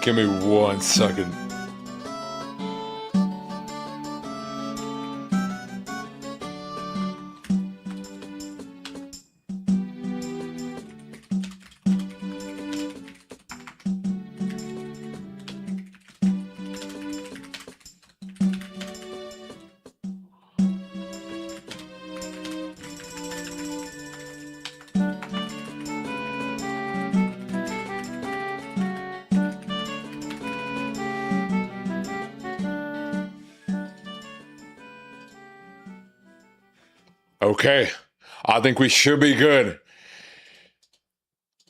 Give me 1 second. Okay, I think we should be good.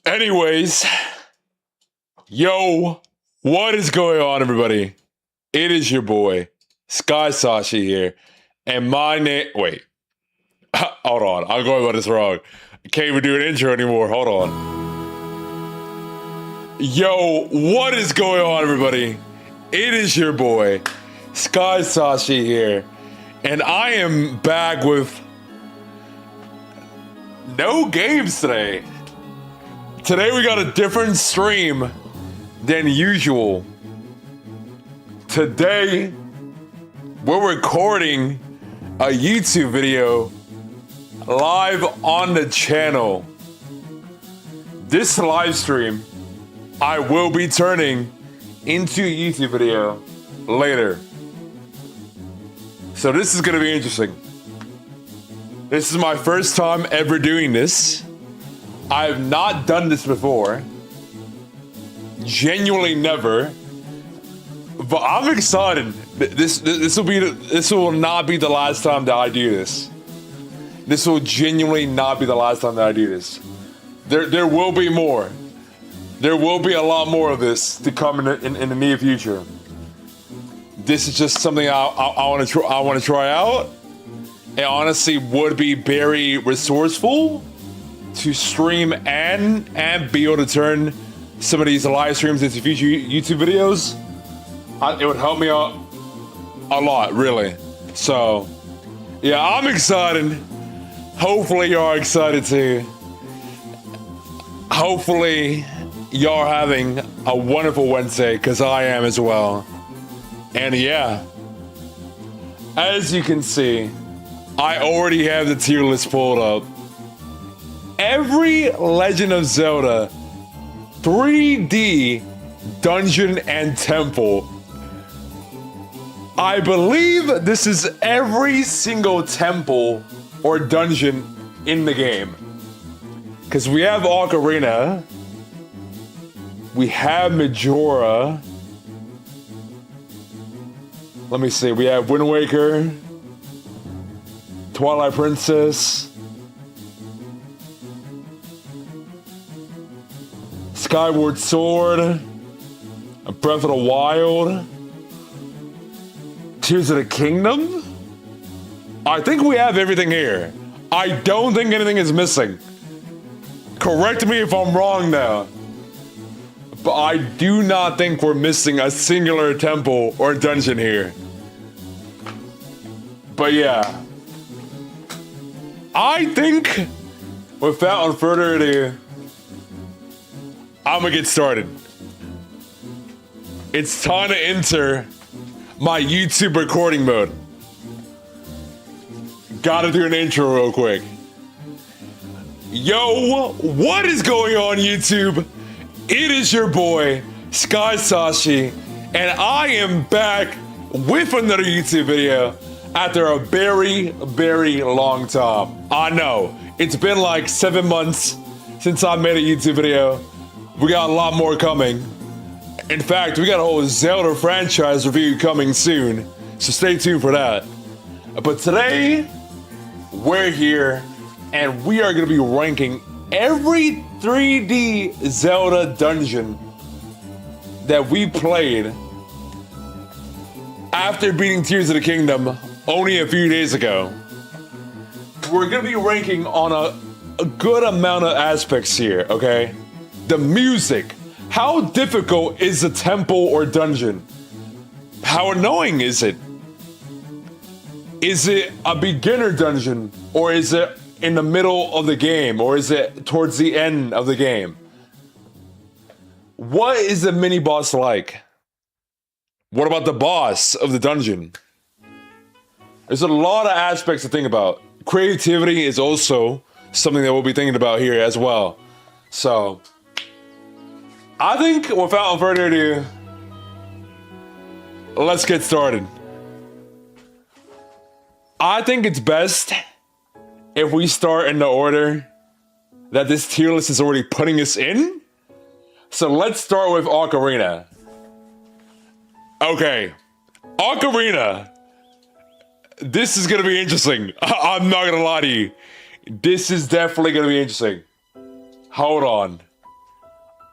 Anyways, yo, what is going on, everybody? It is your boy, Sky Sashi here, and my name. Wait, hold on, I'm going about this wrong. I can't even do an intro anymore. Hold on. Yo, what is going on, everybody? It is your boy, Sky Sashi here, and I am back with no games today. Today we got a different stream than usual. Today we're recording a YouTube video live on the channel. This live stream I will be turning into a YouTube video later. So this is gonna be interesting. This is my first time ever doing this. I have not done this before. Genuinely never. But I'm excited. This will not be the last time that I do this. This will genuinely not be the last time that I do this. There will be more. There will be a lot more of this to come in the near future. This is just something I want to try out. It honestly would be very resourceful to stream and be able to turn some of these live streams into future YouTube videos. It would help me out a lot, really. So, yeah, I'm excited. Hopefully y'all are excited too. Hopefully y'all are having a wonderful Wednesday, because I am as well. And yeah, as you can see, I already have the tier list pulled up. Every Legend of Zelda 3D dungeon and temple. I believe this is every single temple or dungeon in the game. Because we have Ocarina, we have Majora. Let me see, we have Wind Waker, Twilight Princess, Skyward Sword, Breath of the Wild, Tears of the Kingdom. I think we have everything here. I don't think anything is missing. Correct me if I'm wrong now. But I do not think we're missing a singular temple or dungeon here. But yeah. I think, without further ado, I'm gonna get started. It's time to enter my YouTube recording mode. Gotta do an intro real quick. Yo, what is going on, YouTube? It is your boy, Sky Sashi, and I am back with another YouTube video after a very, very long time. I know, it's been like 7 months since I made a YouTube video. We got a lot more coming. In fact, we got a whole Zelda franchise review coming soon, so stay tuned for that. But today, we're here, and we are gonna be ranking every 3D Zelda dungeon that we played after beating Tears of the Kingdom only a few days ago. We're gonna be ranking on a good amount of aspects here, okay? The music. How difficult is a temple or dungeon? How annoying is it? Is it a beginner dungeon, or is it in the middle of the game, or is it towards the end of the game? What is the mini boss like? What about the boss of the dungeon? There's a lot of aspects to think about. Creativity is also something that we'll be thinking about here as well. So, I think without further ado, let's get started. I think it's best if we start in the order that this tier list is already putting us in. So let's start with Ocarina. Okay, Ocarina. This is gonna be interesting. I'm not gonna lie to you. This is definitely gonna be interesting. Hold on.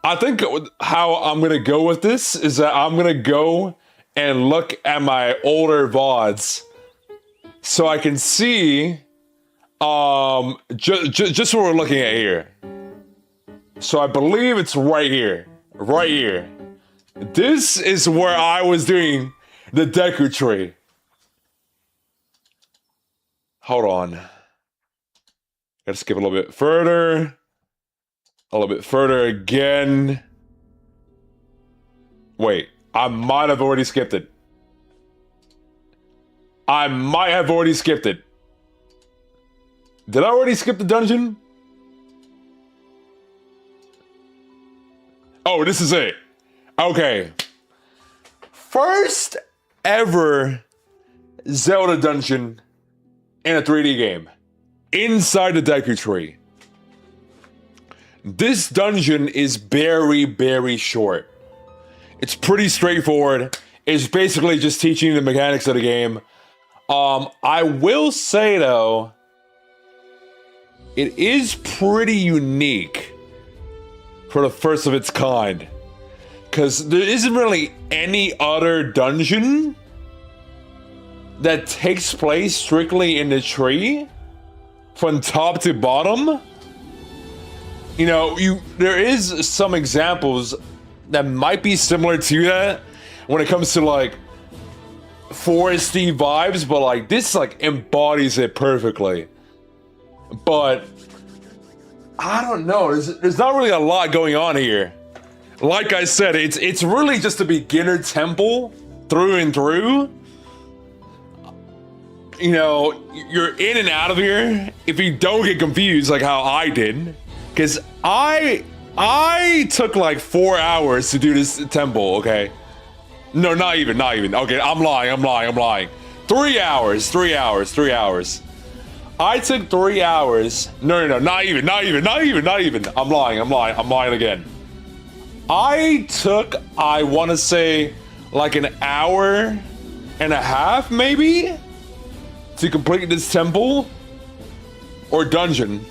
I think how I'm gonna go with this is that I'm gonna go and look at my older VODs so I can see just what we're looking at here. So I believe it's right here. Right here. This is where I was doing the Deku Tree. Hold on. Gotta skip a little bit further. A little bit further again. Wait, I might have already skipped it. I might have already skipped it. Did I already skip the dungeon? Oh, this is it. Okay. First ever Zelda dungeon in a 3D game. Inside the Deku Tree. This dungeon is very, very short. It's pretty straightforward. It's basically just teaching the mechanics of the game. I will say though, it is pretty unique for the first of its kind. Because there isn't really any other dungeon that takes place strictly in the tree from top to bottom. You know, there is some examples that might be similar to that when it comes to like foresty vibes, but like this like embodies it perfectly. But I don't know, there's not really a lot going on here. Like I said, it's really just a beginner temple through and through. You know, you're in and out of here if you don't get confused like how I did. Because I took like 4 hours to do this temple, okay? No, not even. Okay, I'm lying. 3 hours. I took 3 hours. No, not even. I'm lying again. I took, I want to say, like an hour and a half, maybe, to complete this temple or dungeon.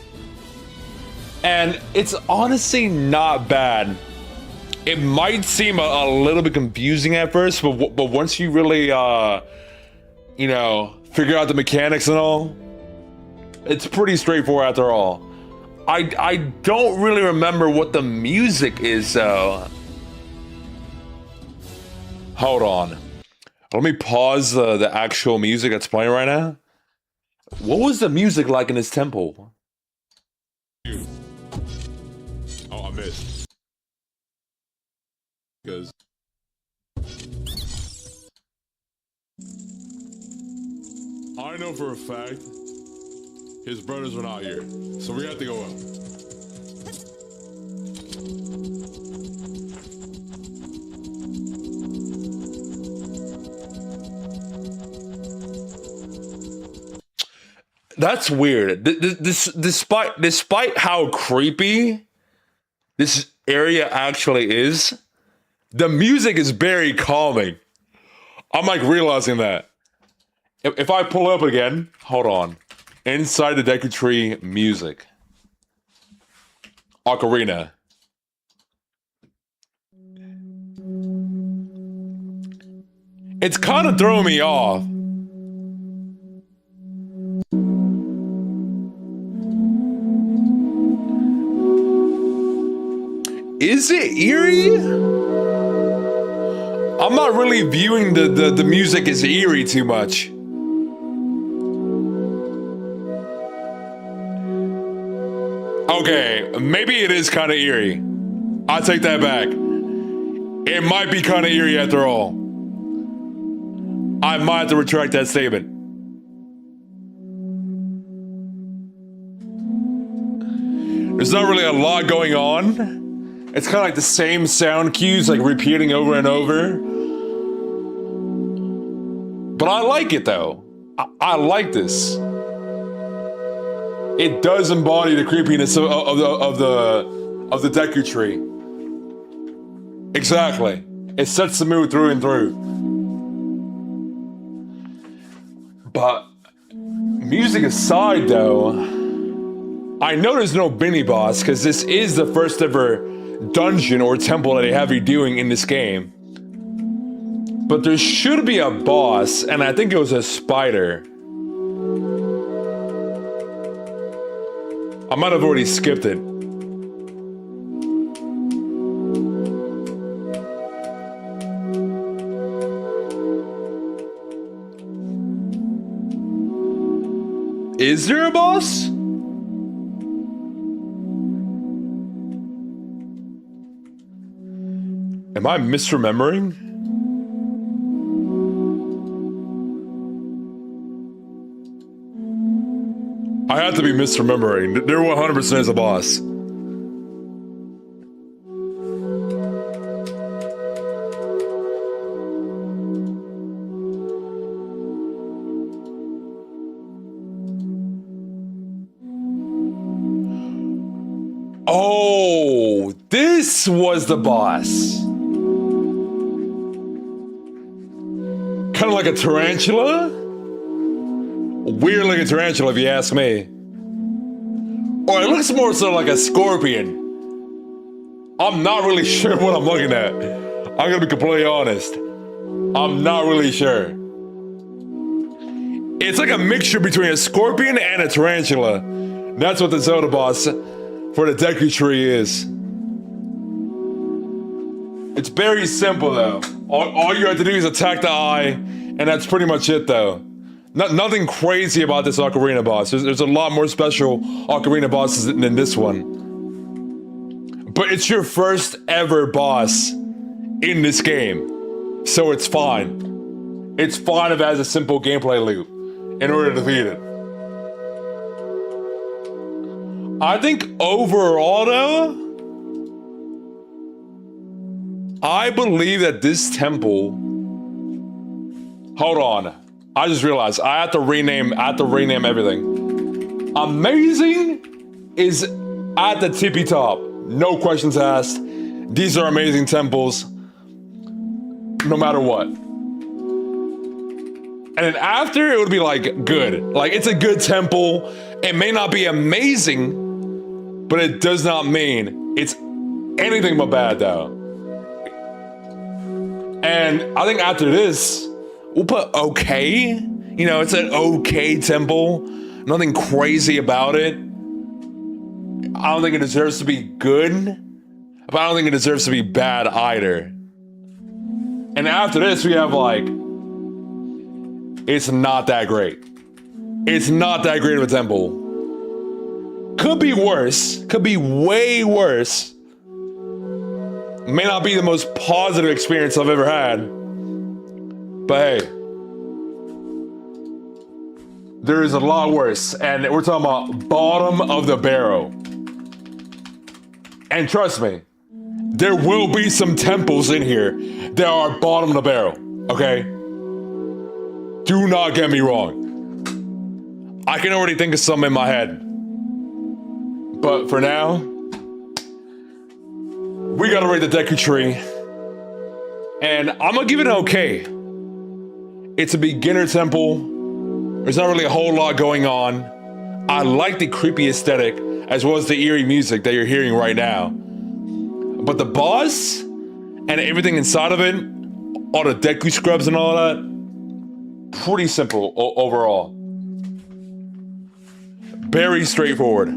And it's honestly not bad. It might seem a little bit confusing at first, but once you really, you know, figure out the mechanics and all, it's pretty straightforward after all. I don't really remember what the music is, though. Hold on. Let me pause the actual music that's playing right now. What was the music like in this temple? Oh, I missed. Because I know for a fact his brothers are not here, so we have to go up. That's weird. Despite how creepy this area actually is, the music is very calming. I'm like realizing that. If I pull up again, hold on. Inside the Deku Tree music. Ocarina. It's kind of throwing me off. Is it eerie? I'm not really viewing the music as eerie too much. Okay, maybe it is kind of eerie. I'll take that back. It might be kind of eerie after all. I might have to retract that statement. There's not really a lot going on. It's kind of like the same sound cues, like repeating over and over. But I like it though. I like this. It does embody the creepiness of the Deku tree. Exactly. It sets the mood through and through. But music aside though, I know there's no mini boss because this is the first ever dungeon or temple that they have you doing in this game. But there should be a boss, and I think it was a spider. I might have already skipped it. Is there a boss? Am I misremembering? I have to be misremembering. There 100% is a boss. Oh, this was the boss. Kind of like a tarantula? Weird looking tarantula if you ask me. Or it looks more so like a scorpion. I'm not really sure what I'm looking at. I'm gonna be completely honest. I'm not really sure. It's like a mixture between a scorpion and a tarantula. That's what the Zelda boss for the Deku tree is. It's very simple though. All you have to do is attack the eye, and that's pretty much it though. Nothing crazy about this ocarina boss. There's a lot more special ocarina bosses than this one. But it's your first ever boss in this game. So it's fine. It's fine if it has a simple gameplay loop in order to defeat it. I think overall though, I believe that this temple... Hold on. I just realized I have to rename everything. Amazing is at the tippy top. No questions asked. These are amazing temples. No matter what. And then after, it would be like good. Like, it's a good temple. It may not be amazing, but it does not mean it's anything but bad though. And I think after this, we'll put okay. You know, it's an okay temple. Nothing crazy about it. I don't think it deserves to be good, but I don't think it deserves to be bad either. And after this, we have like, it's not that great. It's not that great of a temple. Could be worse. Could be way worse. May not be the most positive experience I've ever had. But hey, there is a lot worse, and we're talking about bottom of the barrel. And trust me, there will be some temples in here that are bottom of the barrel, okay? Do not get me wrong. I can already think of some in my head. But for now, we gotta rate the Deku tree. And I'm gonna give it an okay. It's a beginner temple. There's not really a whole lot going on. I like the creepy aesthetic as well as the eerie music that you're hearing right now. But the boss and everything inside of it, all the Deku scrubs and all that, pretty simple overall. Very straightforward.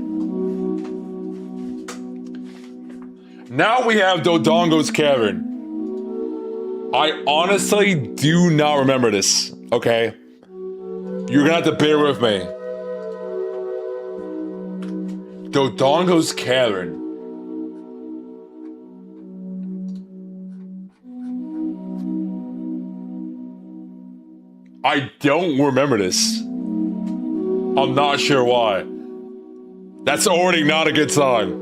Now we have Dodongo's Cavern. I honestly do not remember this, okay? You're gonna have to bear with me. Dodongo's Cavern. I don't remember this. I'm not sure why. That's already not a good sign.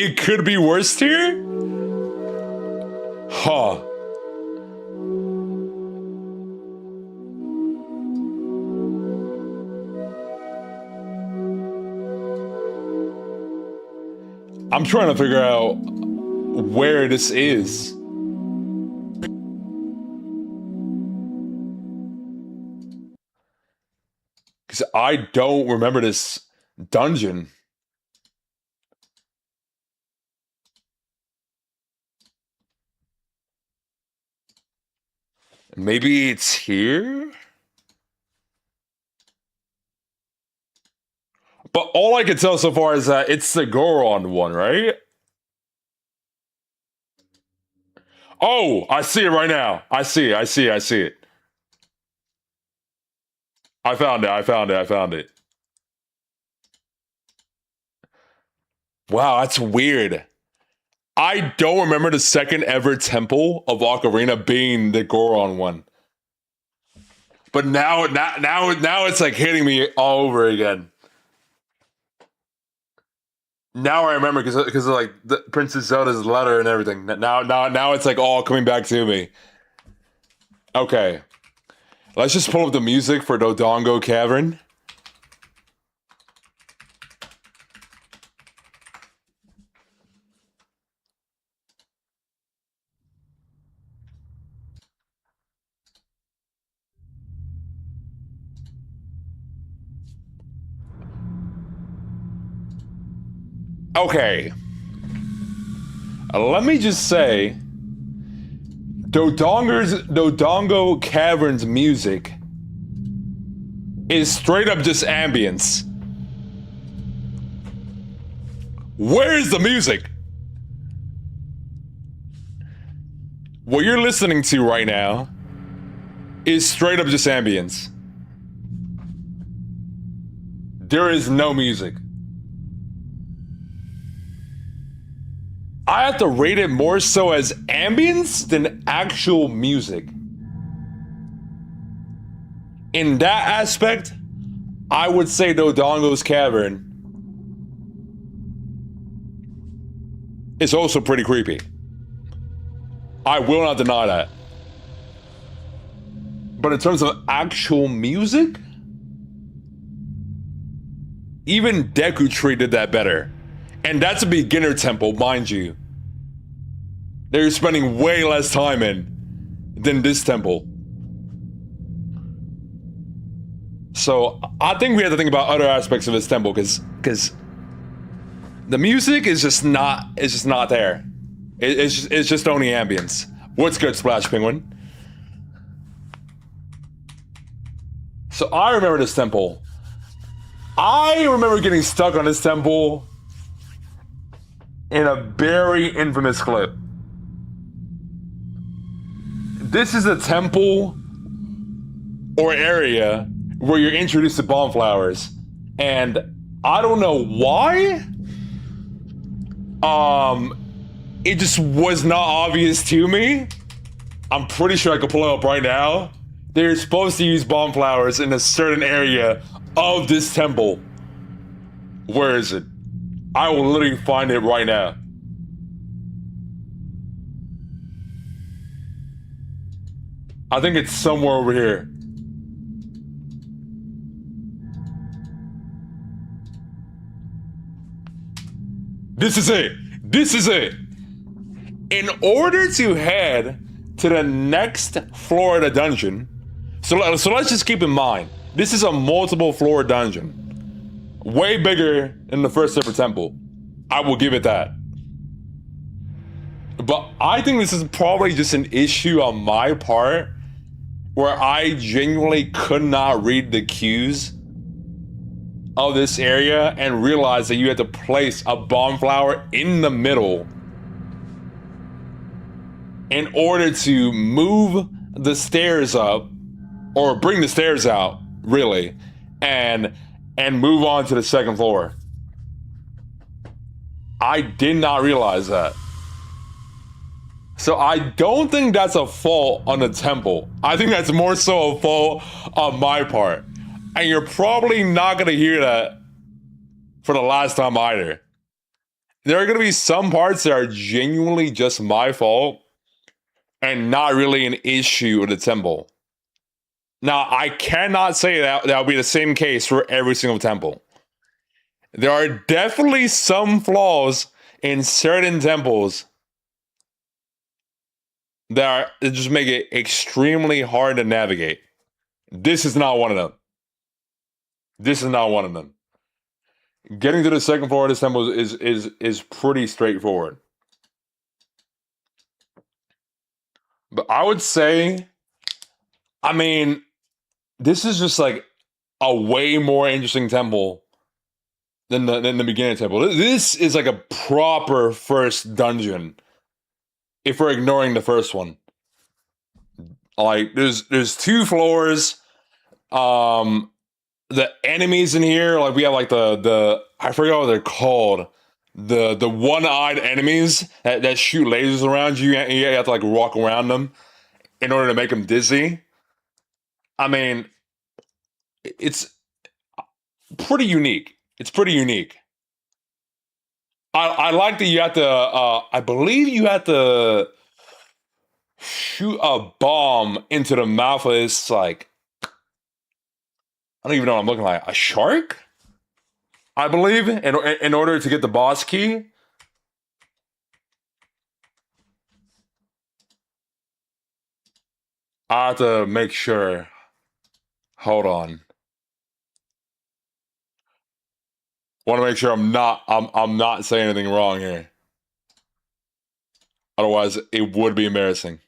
It could be worse here? Huh. I'm trying to figure out where this is. Because I don't remember this dungeon. Maybe it's here? But all I can tell so far is that it's the Goron one, right? Oh, I see it right now. I see it. I found it. Wow, that's weird. I don't remember the second ever temple of Ocarina being the Goron one. But now it's like hitting me all over again. Now I remember because of like the Princess Zelda's letter and everything. Now it's like all coming back to me. Okay. Let's just pull up the music for Dodongo Cavern. Okay. Let me just say, Dodongo Cavern's music is straight up just ambience. Where is the music? What you're listening to right now is straight up just ambience. There is no music. I have to rate it more so as ambience than actual music. In that aspect, I would say Dodongo's Cavern is also pretty creepy. I will not deny that. But in terms of actual music, even Deku Tree did that better. And that's a beginner temple, mind you. They're spending way less time in than this temple. So I think we have to think about other aspects of this temple because the music is just not there. It's just only ambience. What's good, Splash Penguin? So I remember this temple. I remember getting stuck on this temple in a very infamous clip. This is a temple or area where you're introduced to bomb flowers. And I don't know why. It just was not obvious to me. I'm pretty sure I could pull it up right now. They're supposed to use bomb flowers in a certain area of this temple. Where is it? I will literally find it right now. I think it's somewhere over here. This is it. This is it. In order to head to the next floor of the dungeon, so let's just keep in mind, this is a multiple floor dungeon. Way bigger than the first ever temple. I will give it that. But I think this is probably just an issue on my part where I genuinely could not read the cues of this area and realize that you had to place a bomb flower in the middle in order to move the stairs up or bring the stairs out, really, and move on to the second floor. I did not realize that. So I don't think that's a fault on the temple. I think that's more so a fault on my part. And you're probably not gonna hear that for the last time either. There are gonna be some parts that are genuinely just my fault and not really an issue with the temple. Now, I cannot say that that'll be the same case for every single temple. There are definitely some flaws in certain temples that just make it extremely hard to navigate. This is not one of them. This is not one of them. Getting to the second floor of this temple is pretty straightforward. But I would say, I mean, this is just like a way more interesting temple than the beginning temple. This is like a proper first dungeon. If we're ignoring the first one, like there's 2 floors. The enemies in here, like we have like the I forgot what they're called. The one-eyed enemies that shoot lasers around you, and you have to like walk around them in order to make them dizzy. I mean, it's pretty unique. It's pretty unique. I like that you have to. I believe you have to shoot a bomb into the mouth of this like. I don't even know what I'm looking like. A shark? I believe in order to get the boss key. I have to make sure. Hold on. Want to make sure I'm not saying anything wrong here. Otherwise, it would be embarrassing.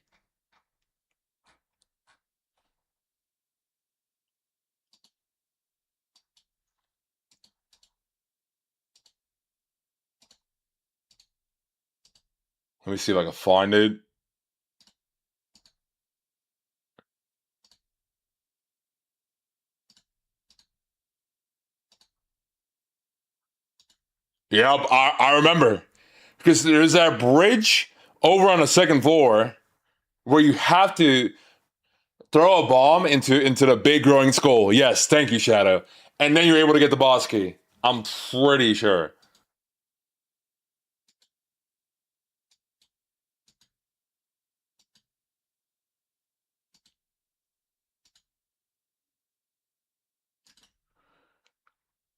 Let me see if I can find it. Yep, I remember. Because there's that bridge over on the second floor where you have to throw a bomb into the big growing skull. Yes, thank you, Shadow. And then you're able to get the boss key. I'm pretty sure.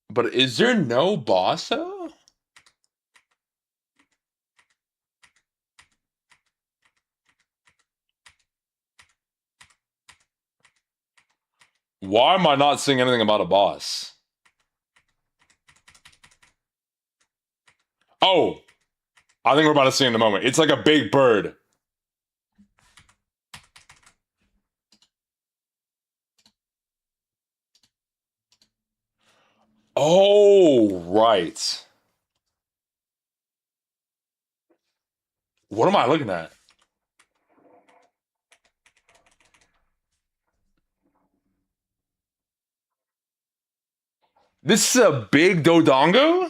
But is there no boss though? Why am I not seeing anything about a boss? Oh, I think we're about to see in a moment. It's like a big bird. Oh, right. What am I looking at? This is a big Dodongo?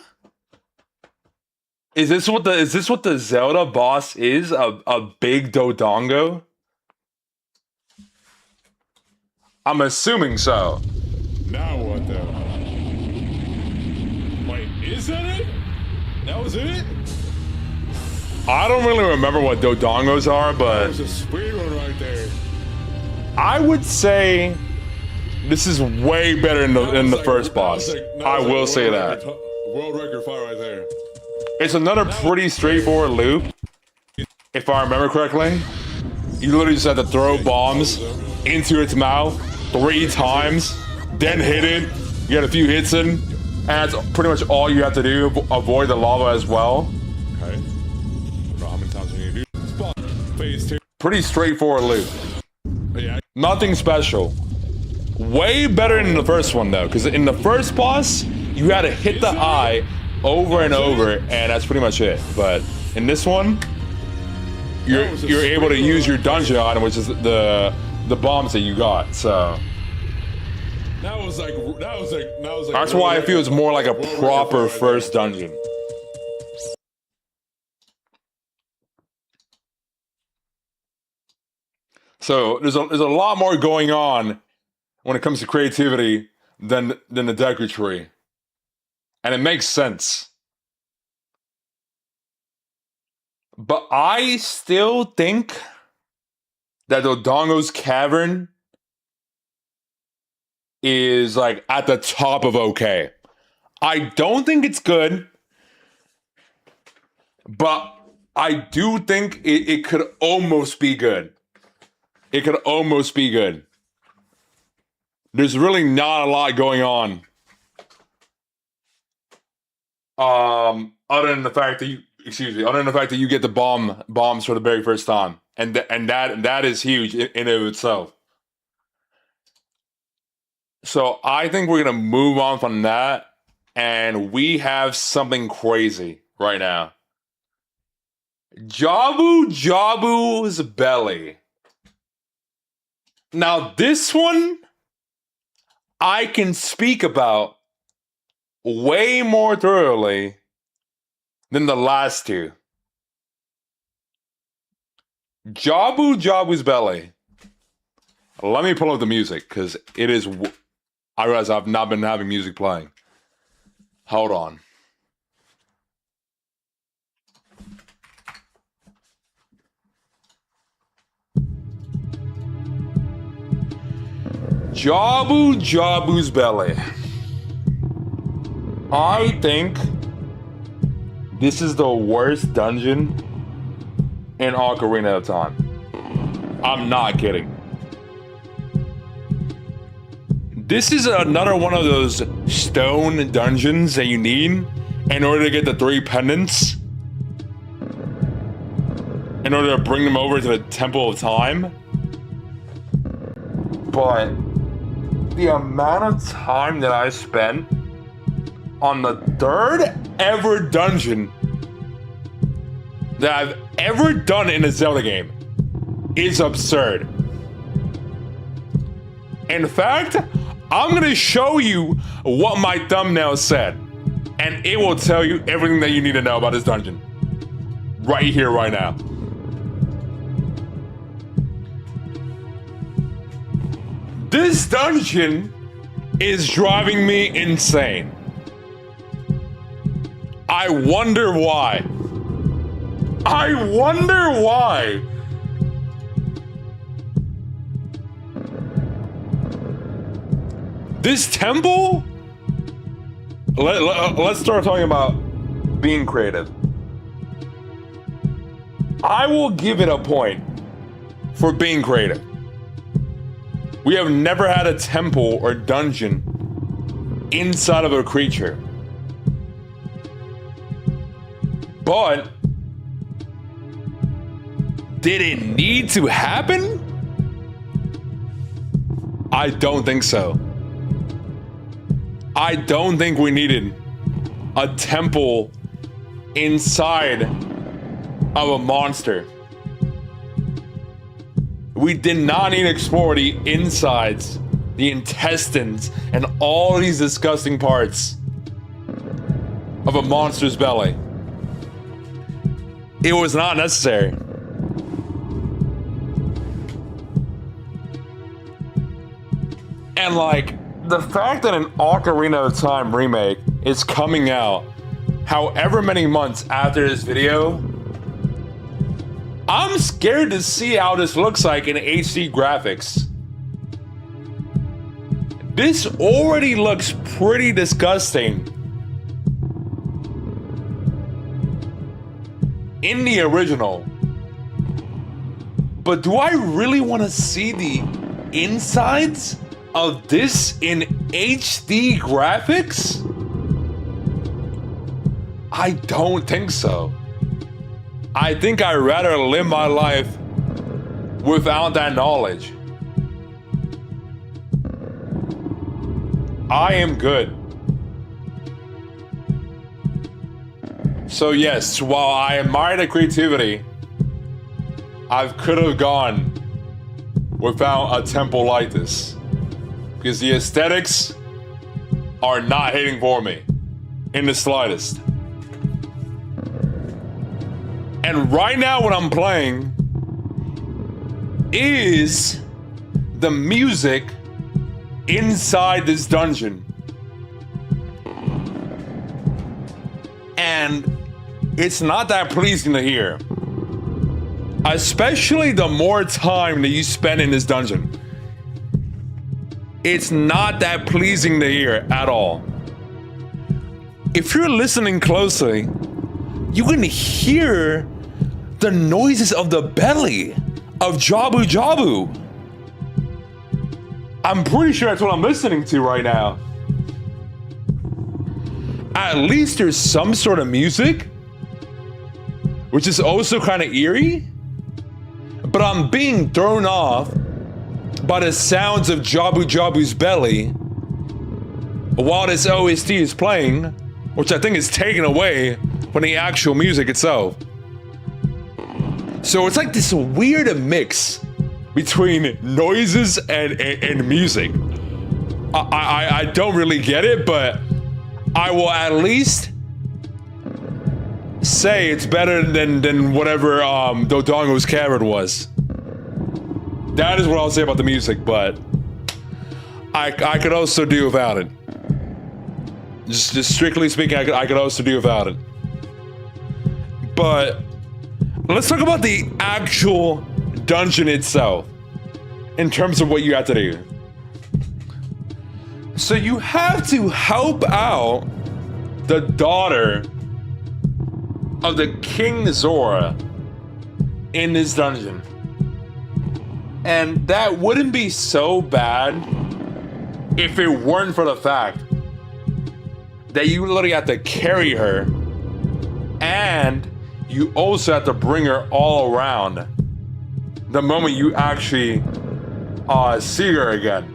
Is this what the Zelda boss is? A big Dodongo? I'm assuming so. Now what though? Wait, is that it? That was it? I don't really remember what Dodongos are, That but was a speed one right there. I would say this is way better than the first boss. I will say that. World record fight right there. It's another pretty straightforward loop, if I remember correctly. You literally just have to throw bombs into its mouth 3 times, then hit it, get a few hits in, and that's pretty much all you have to do. Avoid the lava as well. Okay. How many times do you need to do? Spot. Phase 2. Pretty straightforward loop. Yeah. Nothing special. Way better than the first one though, because in the first boss, you had to hit the eye over and over, and that's pretty much it. But in this one, you're able to use your dungeon item, which is the bombs that you got. So That was like that's why I feel it's more like a proper first dungeon. So there's a lot more going on when it comes to creativity than the Deku Tree. And it makes sense. But I still think that Dodongo's Cavern is like at the top of okay. I don't think it's good, but I do think it could almost be good. It could almost be good. There's really not a lot going on. Other than the fact that you get the bombs for the very first time. And that is huge in and of itself. So I think we're gonna move on from that, and we have something crazy right now. Jabu's belly. Now this one I can speak about way more thoroughly than the last two. Jabu's belly. Let me pull up the music because it is. I realize I've not been having music playing. Hold on. Jabu's belly. I think this is the worst dungeon in Ocarina of Time. I'm not kidding. This is another one of those stone dungeons that you need in order to get the 3 pendants. In order to bring them over to the Temple of Time. But the amount of time that I spent on the 3rd ever dungeon that I've ever done in a Zelda game is absurd. In fact, I'm gonna show you what my thumbnail said, and it will tell you everything that you need to know about this dungeon. Right here, right now. This dungeon is driving me insane. I wonder why. I wonder why. This temple? Let's start talking about being creative. I will give it a point for being creative. We have never had a temple or dungeon inside of a creature. But did it need to happen? I don't think so. I don't think we needed a temple inside of a monster. We did not need to explore the insides, the intestines, and all these disgusting parts of a monster's belly. It was not necessary. And like, the fact that an Ocarina of Time remake is coming out however many months after this video, I'm scared to see how this looks like in HD graphics. This already looks pretty disgusting in the original. But do I really want to see the insides of this in HD graphics? I don't think so. I think I'd rather live my life without that knowledge. I am good. So yes, while I admire the creativity, I could have gone without a temple like this. Because the aesthetics are not hitting for me in the slightest. And right now when I'm playing, is the music inside this dungeon. And it's not that pleasing to hear. Especially the more time that you spend in this dungeon. It's not that pleasing to hear at all. If you're listening closely, you can hear the noises of the belly of Jabu Jabu. I'm pretty sure that's what I'm listening to right now. At least there's some sort of music, which is also kind of eerie. But I'm being thrown off by the sounds of Jabu Jabu's belly while this OST is playing, which I think is taken away from the actual music itself. So it's like this weird mix between noises and music. I don't really get it, but I will at least say it's better than whatever Dodongo's Cavern was. That is what I'll say about the music, but I could also do without it. Just strictly speaking, I could also do without it. But let's talk about the actual dungeon itself in terms of what you have to do. So you have to help out the daughter of the King Zora in this dungeon. And that wouldn't be so bad if it weren't for the fact that you literally have to carry her and you also have to bring her all around the moment you actually see her again.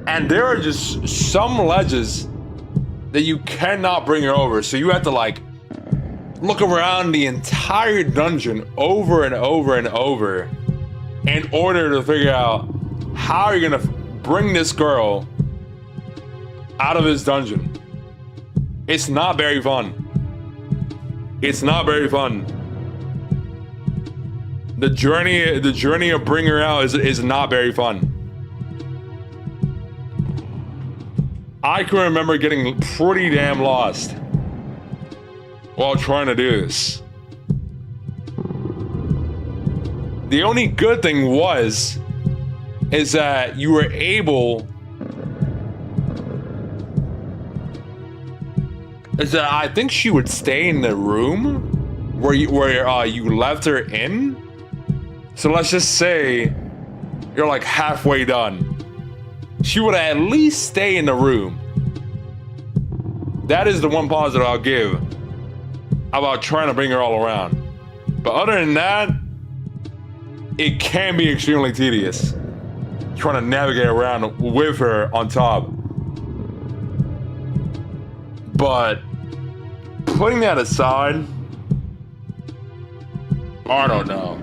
And there are just some ledges that you cannot bring her over. So you have to like look around the entire dungeon over and over and over in order to figure out how you're gonna bring this girl out of this dungeon. It's not very fun. It's not very fun. The journey of bringing her out is not very fun. I can remember getting pretty damn lost while trying to do this. The only good thing is that you were able, is that I think she would stay in the room where you left her in. So let's just say you're like halfway done. She would at least stay in the room. That is the one positive I'll give about trying to bring her all around. But other than that, it can be extremely tedious trying to navigate around with her on top. But putting that aside, I don't know.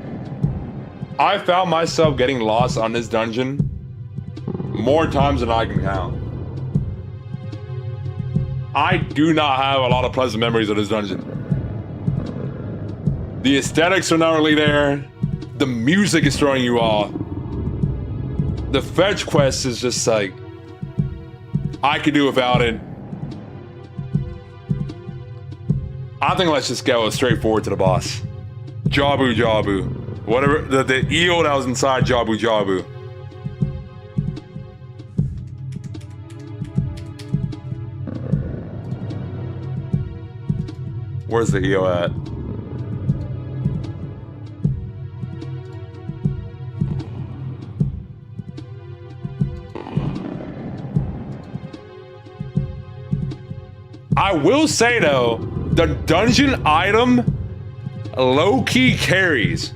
I found myself getting lost on this dungeon more times than I can count. I do not have a lot of pleasant memories of this dungeon. The aesthetics are not really there. The music is throwing you off. The fetch quest is just like, I could do without it. I think let's just go straight forward to the boss. Jabu Jabu. Whatever, the eel that was inside Jabu Jabu. Where's the eel at? I will say though, the dungeon item low-key carries.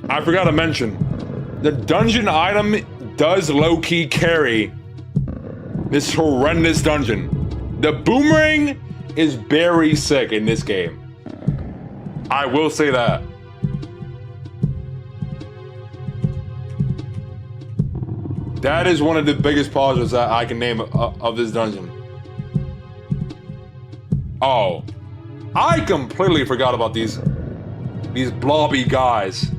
I forgot to mention, the dungeon item does low-key carry this horrendous dungeon. The boomerang is very sick in this game. I will say that. That is one of the biggest positives that I can name of this dungeon. Oh, I completely forgot about these These blobby guys.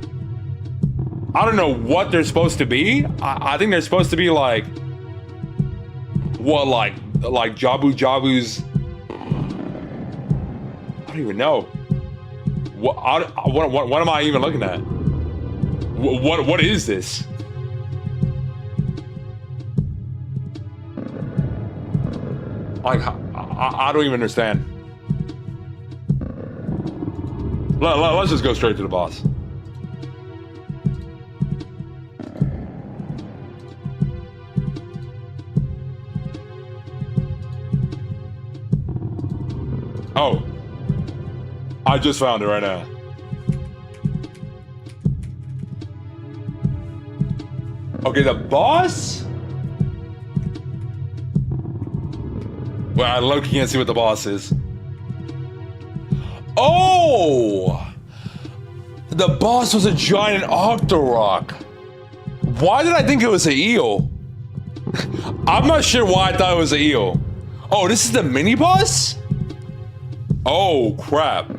I don't know what they're supposed to be. I think they're supposed to be like... What, like Jabu Jabu's... I don't even know. What am I even looking at? What is this? Like, I don't even understand. Let's just go straight to the boss. Oh. I just found it right now. Okay, the boss? Well, I low-key can't see what the boss is. Oh! The boss was a giant Octorok. Why did I think it was an eel? I'm not sure why I thought it was an eel. Oh, this is the mini-boss? Oh, crap.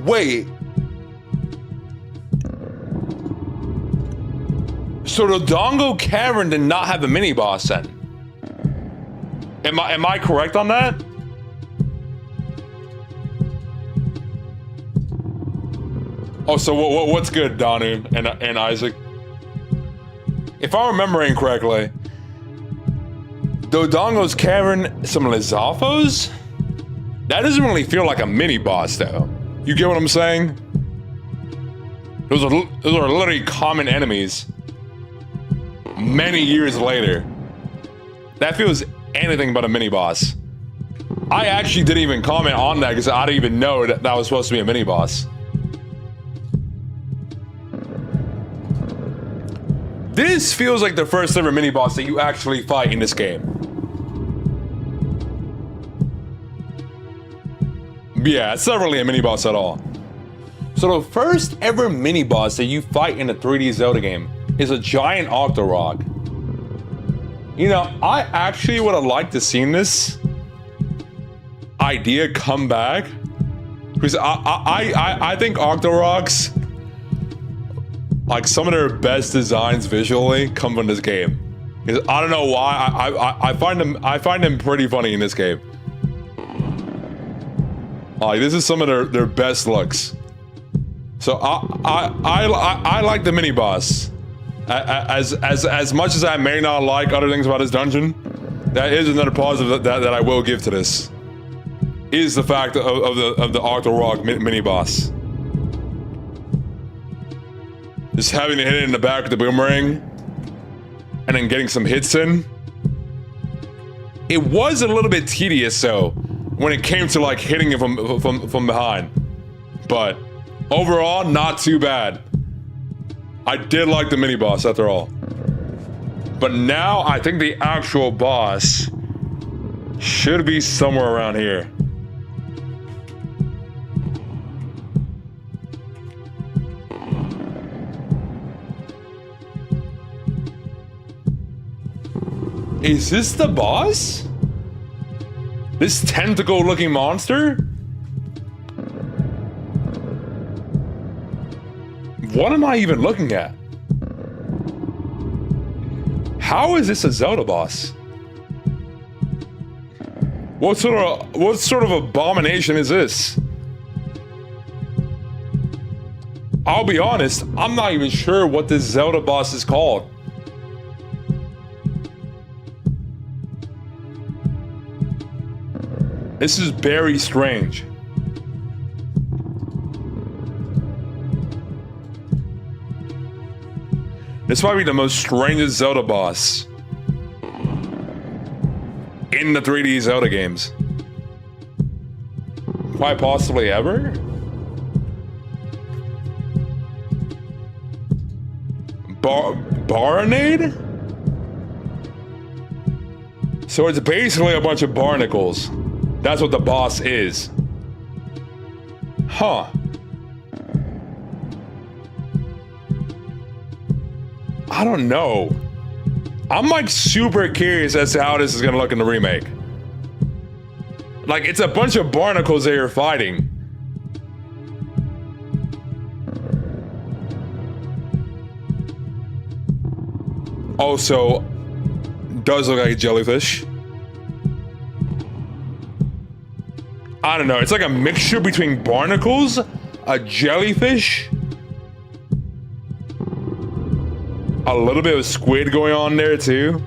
Wait. So the Dongo Cavern did not have a mini-boss then? Am I correct on that? Oh, so what's good, Danu and Isaac? If I'm remembering correctly, Dodongo's Cavern, some Lizalfos? That doesn't really feel like a mini-boss, though. You get what I'm saying? Those are literally common enemies. Many years later. That feels anything but a mini-boss. I actually didn't even comment on that because I didn't even know that was supposed to be a mini-boss. This feels like the first ever mini-boss that you actually fight in this game. Yeah, it's not really a mini-boss at all. So the first ever mini-boss that you fight in a 3D Zelda game is a giant Octorok. You know, I actually would have liked to seen this idea come back. Because I think Octoroks, like some of their best designs visually come from this game. Because I don't know why, I find them pretty funny in this game. Like, this is some of their best looks. So I like the mini boss. As much as I may not like other things about this dungeon, that is another positive that I will give to this. Is the fact of the Octorok mini boss. Just having to hit it in the back with the boomerang, and then getting some hits in. It was a little bit tedious though, when it came to like hitting it from behind. But overall, not too bad. I did like the mini boss after all. But now I think the actual boss should be somewhere around here. Is this the boss? This tentacle-looking monster? What am I even looking at? How is this a Zelda boss? What sort of abomination is this? I'll be honest, I'm not even sure what this Zelda boss is called. This is very strange. This might be the most strangest Zelda boss in the 3D Zelda games. Quite possibly ever? Baronade? So it's basically a bunch of barnacles. That's what the boss is. Huh. I don't know. I'm like super curious as to how this is gonna look in the remake. Like, it's a bunch of barnacles that you're fighting. Also, does look like a jellyfish. I don't know. It's like a mixture between barnacles, a jellyfish, a little bit of squid going on there too.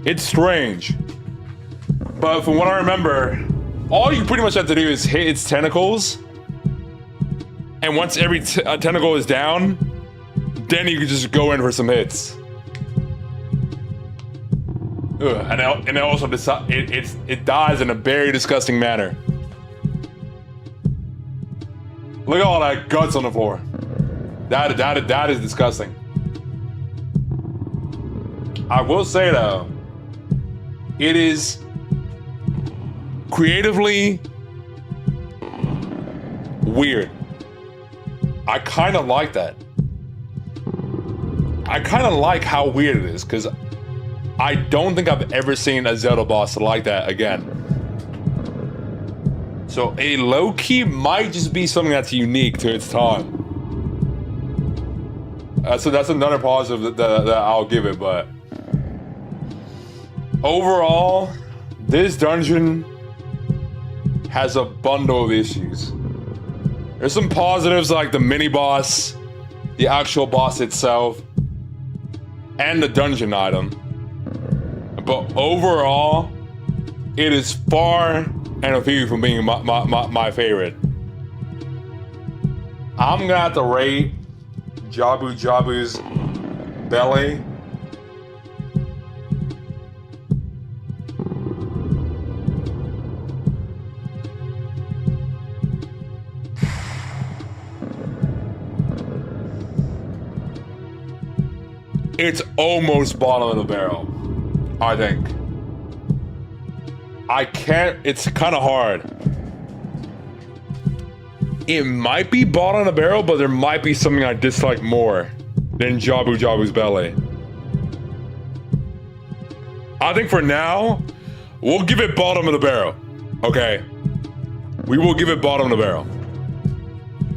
It's strange. But from what I remember, all you pretty much have to do is hit its tentacles. And once every tentacle is down, then you can just go in for some hits. Ugh, and it also it dies in a very disgusting manner. Look at all that guts on the floor. That is disgusting. I will say though, it is creatively weird. I kind of like that. I kind of like how weird it is, because I don't think I've ever seen a Zelda boss like that again. So a low-key might just be something that's unique to its time. So that's another positive that I'll give it, but overall, this dungeon has a bundle of issues. There's some positives like the mini-boss, the actual boss itself, and the dungeon item. But overall, it is far and few from being my favorite. I'm gonna have to rate Jabu Jabu's belly it's almost bottom of the barrel, I think. It's kind of hard. It might be bottom of the barrel, but there might be something I dislike more than Jabu Jabu's belly. I think for now, we'll give it bottom of the barrel. Okay. We will give it bottom of the barrel.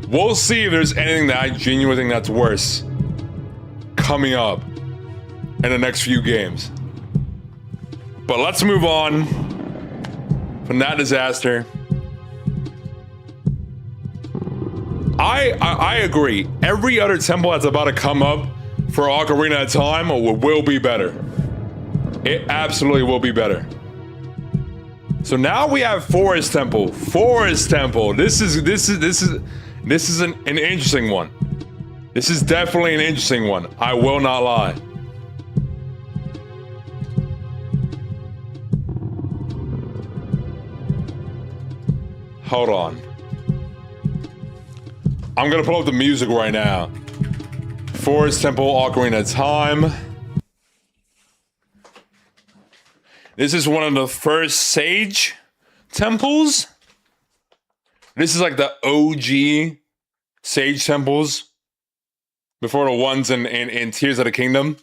We'll see if there's anything that I genuinely think that's worse coming up in the next few games. But let's move on from that disaster. I agree. Every other temple that's about to come up for Ocarina of Time will be better. It absolutely will be better. So now we have Forest Temple. Forest Temple. This is an interesting one. This is definitely an interesting one. I will not lie. Hold on. I'm gonna pull up the music right now. Forest Temple, Ocarina of Time. This is one of the first Sage temples. This is like the OG Sage temples before the ones in Tears of the Kingdom.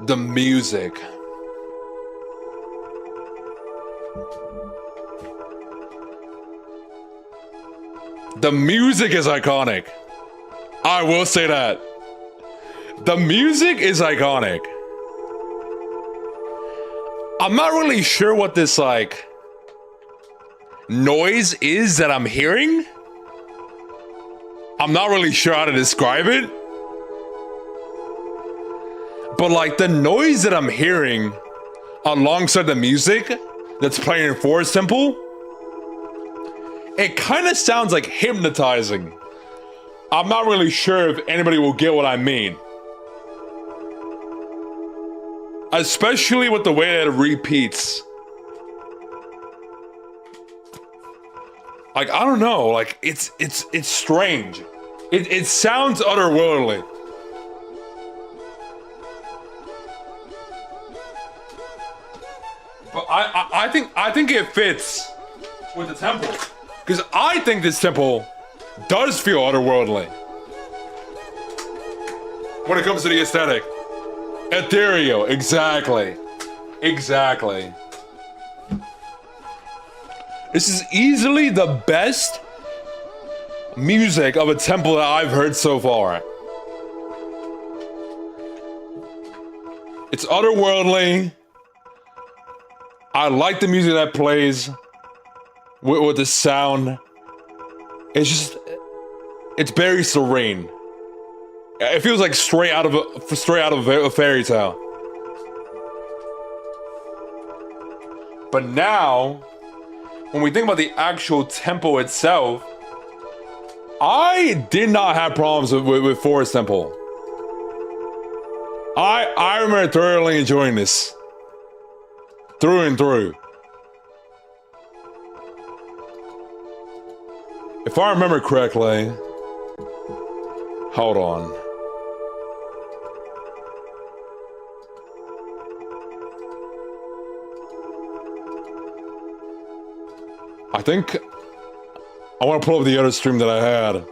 The music. The music is iconic. I will say that. The music is iconic. I'm not really sure what this like noise is that I'm hearing. I'm not really sure how to describe it. But like the noise that I'm hearing alongside the music that's playing in Forest Temple, it kind of sounds like hypnotizing. I'm not really sure if anybody will get what I mean. Especially with the way that it repeats. Like, I don't know, like it's strange. It sounds otherworldly. But I think it fits with the temple. Because I think this temple does feel otherworldly. when it comes to the aesthetic. Ethereal, exactly. Exactly. This is easily the best music of a temple that I've heard so far. It's otherworldly. I like the music that plays with the sound. It's very serene. It feels like straight out of a fairy tale. But now, when we think about the actual temple itself, I did not have problems with Forest Temple. I remember thoroughly enjoying this. Through and through. If I remember correctly, hold on. I think I want to pull up the other stream that I had.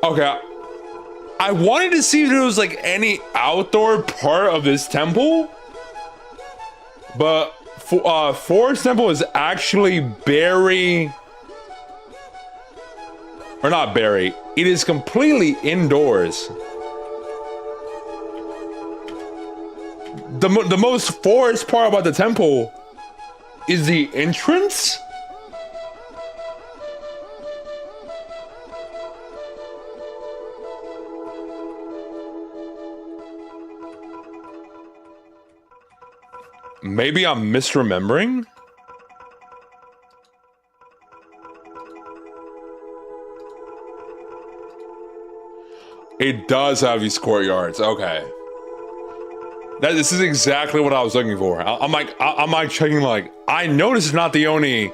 Okay, I wanted to see if there was like any outdoor part of this temple, but Forest Temple is actually very, or not very, it is completely indoors. The most forest part about the temple is the entrance. Maybe I'm misremembering? It does have these courtyards. Okay. This is exactly what I was looking for. I'm like checking, like, I know this is not the only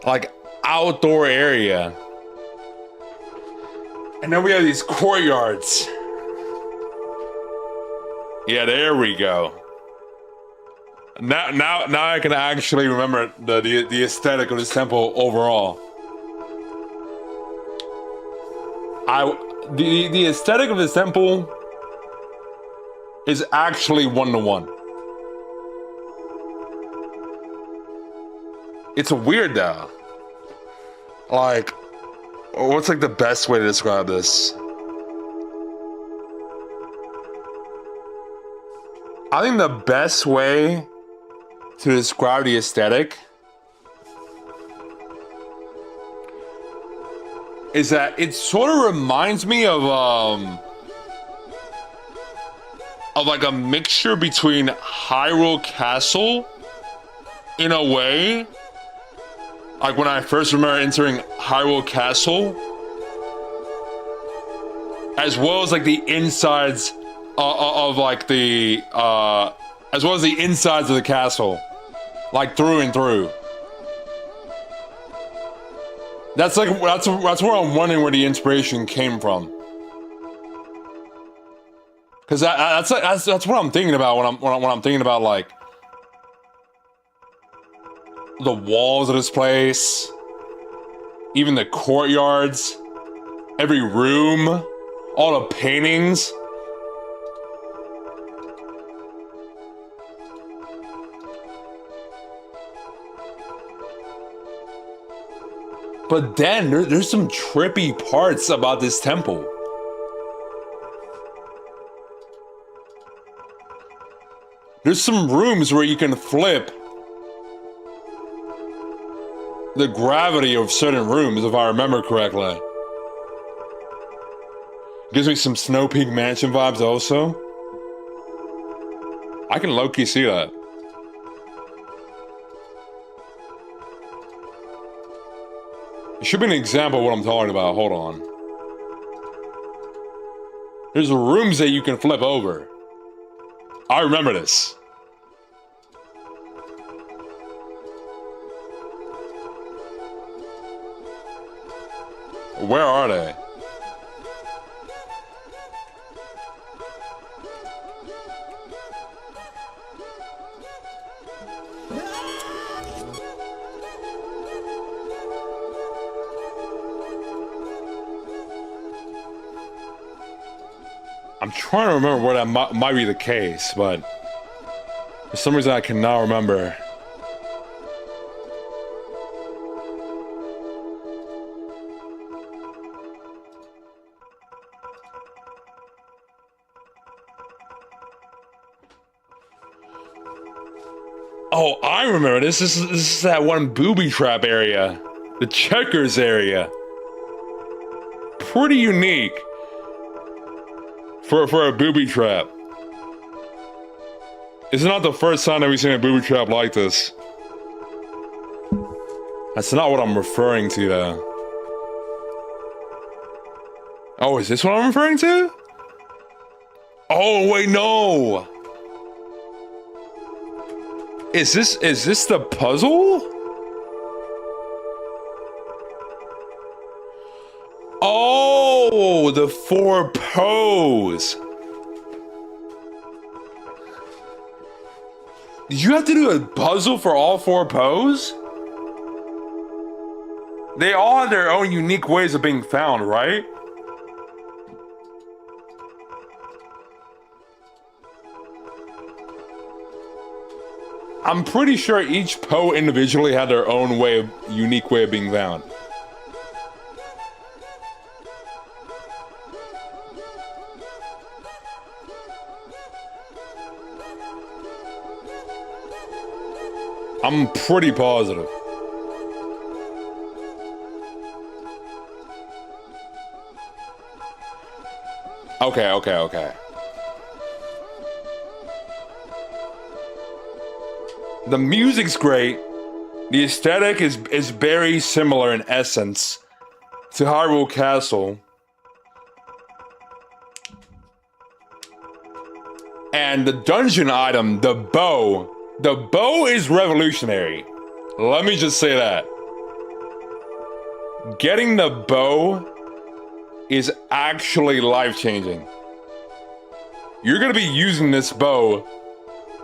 like outdoor area. And then we have these courtyards. Yeah, there we go. Now I can actually remember the aesthetic of this temple overall. The aesthetic of this temple is actually 1-to-1. It's weird though. Like, what's like the best way to describe this? I think the best way to describe the aesthetic is that it sort of reminds me of like a mixture between Hyrule Castle in a way. Like when I first remember entering Hyrule Castle, as well as like the insides of like the as well as the insides of the castle, like through and through. That's where I'm wondering where the inspiration came from. Cause that's what I'm thinking about when I'm thinking about like the walls of this place, even the courtyards, every room, all the paintings. But then there's some trippy parts about this temple. There's some rooms where you can flip the gravity of certain rooms, if I remember correctly. Gives me some Snow Peak Mansion vibes also. I can low-key see that. It should be an example of what I'm talking about. Hold on. There's rooms that you can flip over. I remember this. Where are they? I'm trying to remember where that might be the case, but for some reason I cannot remember. Oh, I remember this. This is that one booby trap area. The checkers area. Pretty unique for a booby trap. It's not the first time that we've seen a booby trap like this. That's not what I'm referring to, though. Oh, is this what I'm referring to? Oh, wait, no. Is this the puzzle? Oh, the 4 pose. Did you have to do a puzzle for all 4 pose? They all have their own unique ways of being found, right? I'm pretty sure each Poe individually had their own unique way of being found. I'm pretty positive. Okay. The music's great. The aesthetic is very similar in essence to Hyrule Castle. And the dungeon item, the bow is revolutionary. Let me just say that. Getting the bow is actually life-changing. You're gonna be using this bow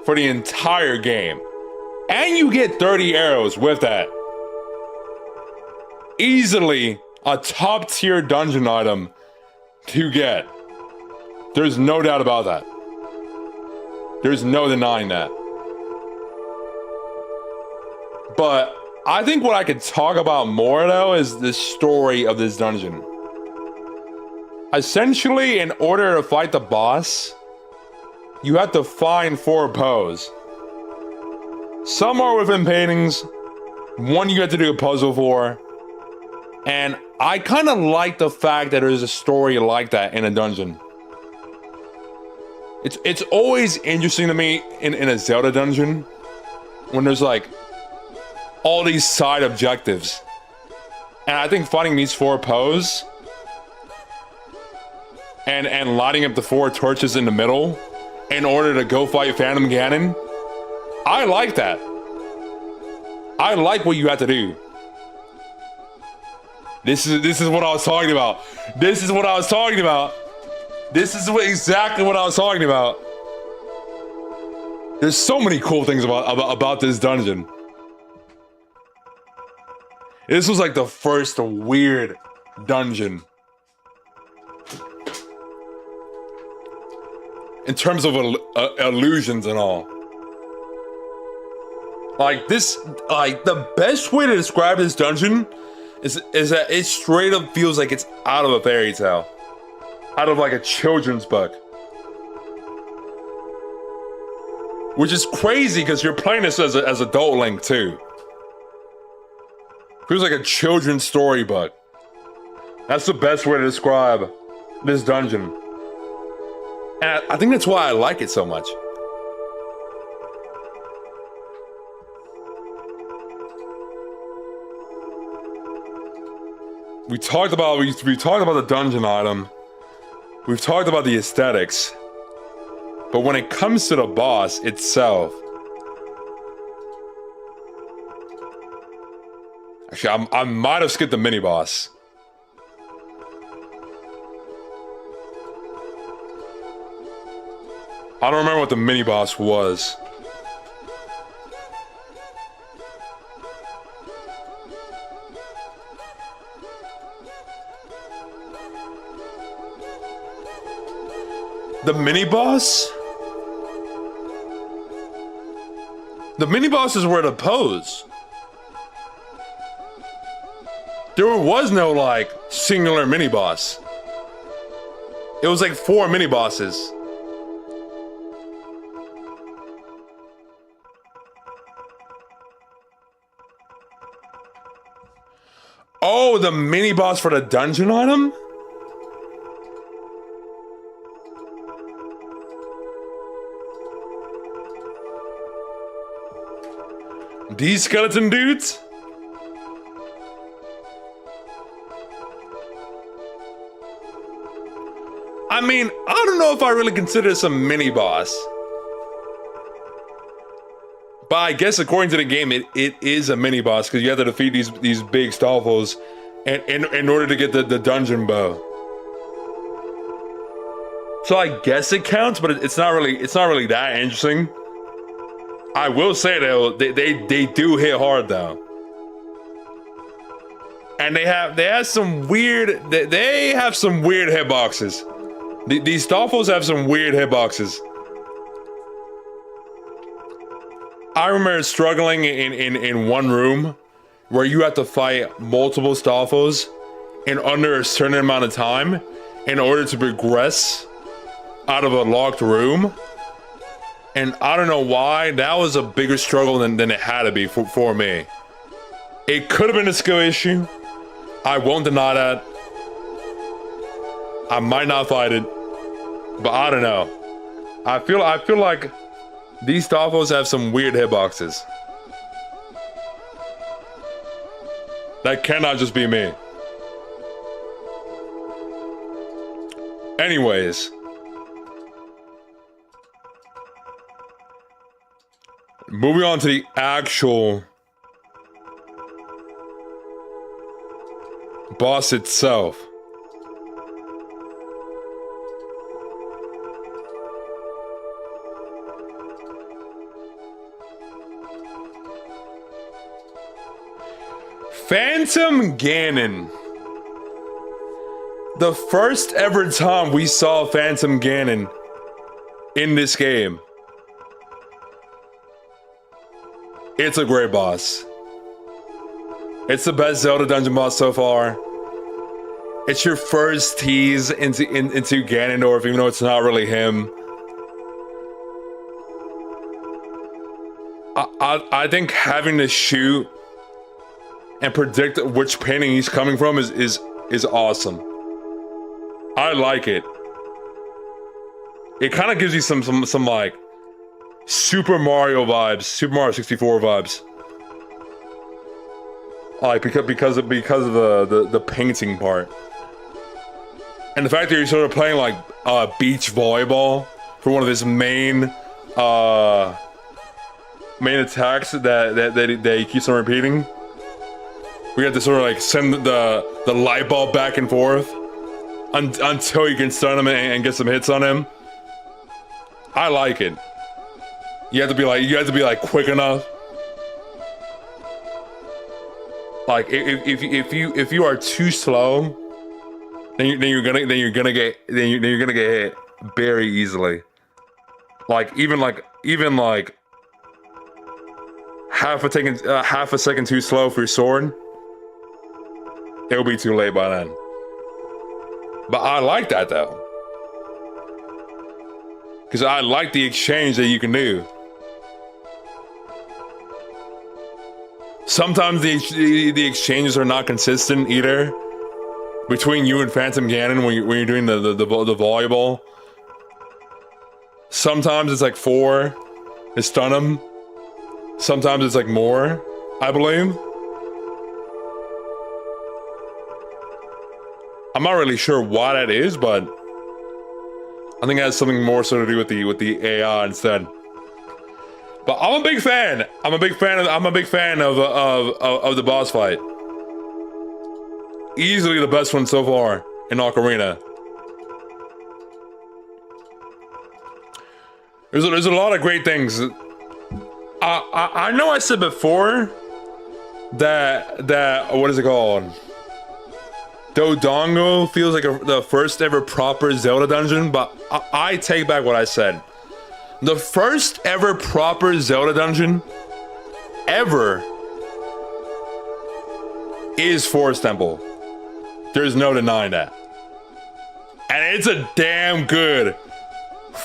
for the entire game. And you get 30 arrows with that. Easily a top tier dungeon item to get. There's no doubt about that. There's no denying that. But I think what I could talk about more though is the story of this dungeon. Essentially, in order to fight the boss, you have to find 4 pose. Some are within paintings, one you have to do a puzzle for, and I kind of like the fact that there's a story like that in a dungeon. It's always interesting to me in a Zelda dungeon when there's like all these side objectives. And I think finding these 4 pose and lighting up the 4 torches in the middle in order to go fight Phantom Ganon, I like that. I like what you have to do. This is what I was talking about. This is exactly what I was talking about. There's so many cool things about this dungeon. This was like the first weird dungeon. In terms of illusions and all. Like the best way to describe this dungeon is that it straight up feels like it's out of a fairy tale. Out of like a children's book. Which is crazy because you're playing this as adult Link too. Feels like a children's storybook. That's the best way to describe this dungeon. And I think that's why I like it so much. We talked about the dungeon item. We've talked about the aesthetics. But when it comes to the boss itself, actually, I might have skipped the mini boss. I don't remember what the mini boss was. The mini boss? The mini bosses were the pose. There was no like singular mini boss. It was like 4 mini bosses. Oh, the mini boss for the dungeon item? These skeleton dudes? I mean, I don't know if I really consider this a mini boss. But I guess according to the game, it is a mini boss because you have to defeat these big Stalfos in order to get the dungeon bow. So I guess it counts, but it's not really that interesting. I will say though, they do hit hard though. And they have some weird hitboxes. These Stalfos have some weird hitboxes. I remember struggling in one room where you have to fight multiple Stalfos in under a certain amount of time in order to progress out of a locked room. And I don't know why, that was a bigger struggle than it had to be for me. It could have been a skill issue. I won't deny that. I might not fight it, but I don't know. I feel like these Stalfos have some weird hitboxes. That cannot just be me. Anyways. Moving on to the actual boss itself. Phantom Ganon. The first ever time we saw Phantom Ganon in this game. It's a great boss. It's the best Zelda dungeon boss so far. It's your first tease into Ganondorf, even though it's not really him. I think having to shoot and predict which painting he's coming from is awesome. I like it. It kind of gives you some like Super Mario vibes, Super Mario 64 vibes. Like because of the painting part. And the fact that you're sort of playing like beach volleyball for one of his main attacks that he keeps on repeating. We have to sort of like send the light bulb back and forth until you can stun him and get some hits on him. I like it. You have to be like quick enough. Like if you are too slow, then you're gonna get hit very easily. Like even half a second too slow for your sword, it'll be too late by then. But I like that though, because I like the exchange that you can do. Sometimes the exchanges are not consistent either between you and Phantom Ganon when you're doing the volleyball. Sometimes it's like 4 to stun him. Sometimes it's like more, I believe. I'm not really sure why that is, but I think it has something more so to do with the AI instead. But I'm a big fan. I'm a big fan of the boss fight. Easily the best one so far in Ocarina. There's a lot of great things. I know I said before that what is it called? Dodongo feels like the first ever proper Zelda dungeon, but I take back what I said. The first ever proper Zelda dungeon ever is Forest Temple. There's no denying that. And it's a damn good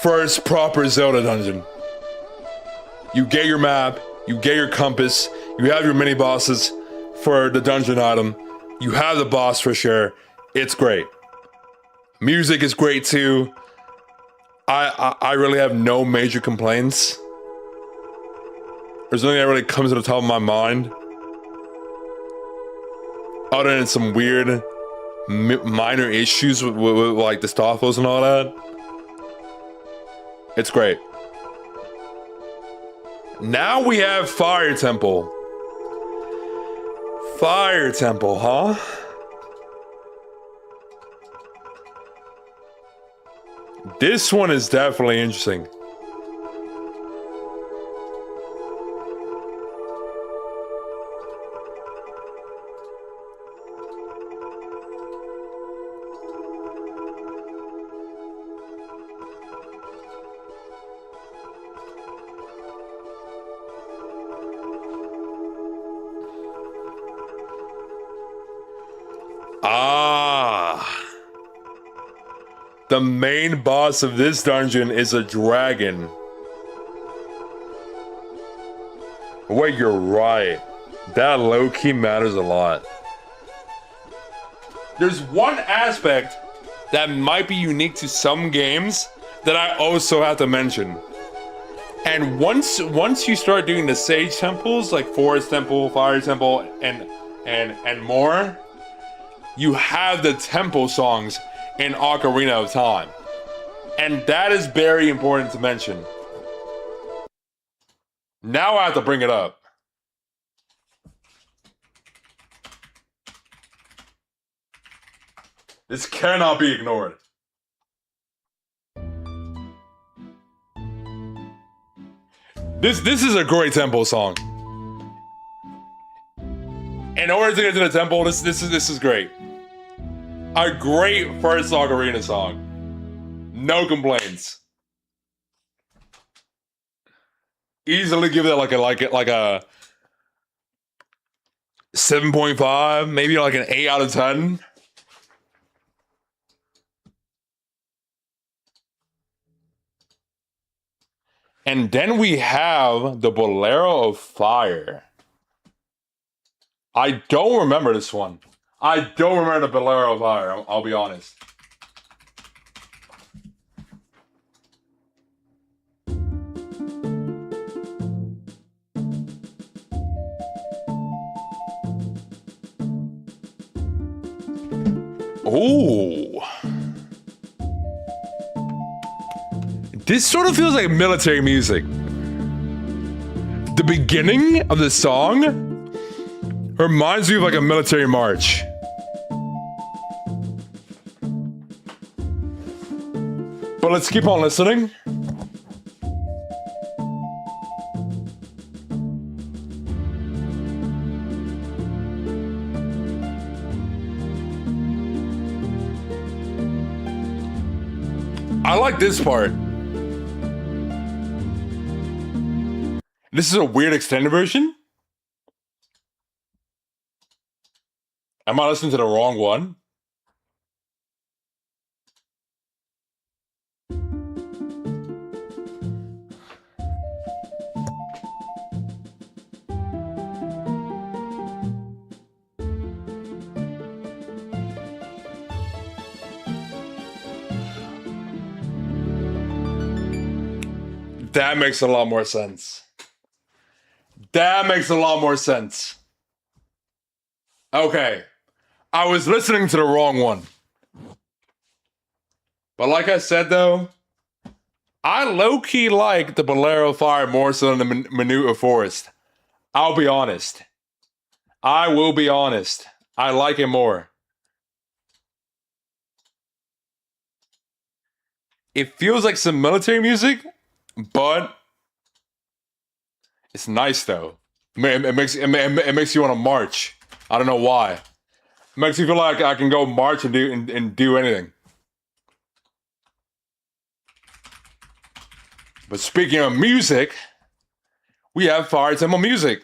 first proper Zelda dungeon. You get your map, you get your compass, you have your mini bosses for the dungeon item, you have the boss for sure. It's great. Music is great too. I really have no major complaints. There's nothing that really comes to the top of my mind. Other than some weird minor issues with like the Stoffels and all that. It's great. Now we have Fire Temple. Fire Temple, huh? This one is definitely interesting. The main boss of this dungeon is a dragon. Wait, you're right. That low-key matters a lot. There's one aspect that might be unique to some games that I also have to mention. And once you start doing the Sage Temples, like Forest Temple, Fire Temple, and more, you have the temple songs in Ocarina of Time. And that is very important to mention. Now I have to bring it up. This cannot be ignored. This is a great temple song. In order to get to the temple, this is great. A great first Ocarina song. No complaints. Easily give that like a 7.5, maybe like an 8 out of 10. And then we have the Bolero of Fire. I don't remember this one. I don't remember the Bolero of Fire, I'll be honest. Ooh. This sort of feels like military music. The beginning of the song reminds me of like a military march. But let's keep on listening. I like this part. This is a weird extended version. Am I listening to the wrong one? That makes a lot more sense. That makes a lot more sense. Okay. I was listening to the wrong one. But like I said though, I low-key like the Bolero of Fire more so than the Minute of Forest. I'll be honest. I will be honest. I like it more. It feels like some military music, but it's nice though. It makes you want to march. I don't know why. Makes me feel like I can go march and do anything. But speaking of music, we have Fire Temple music.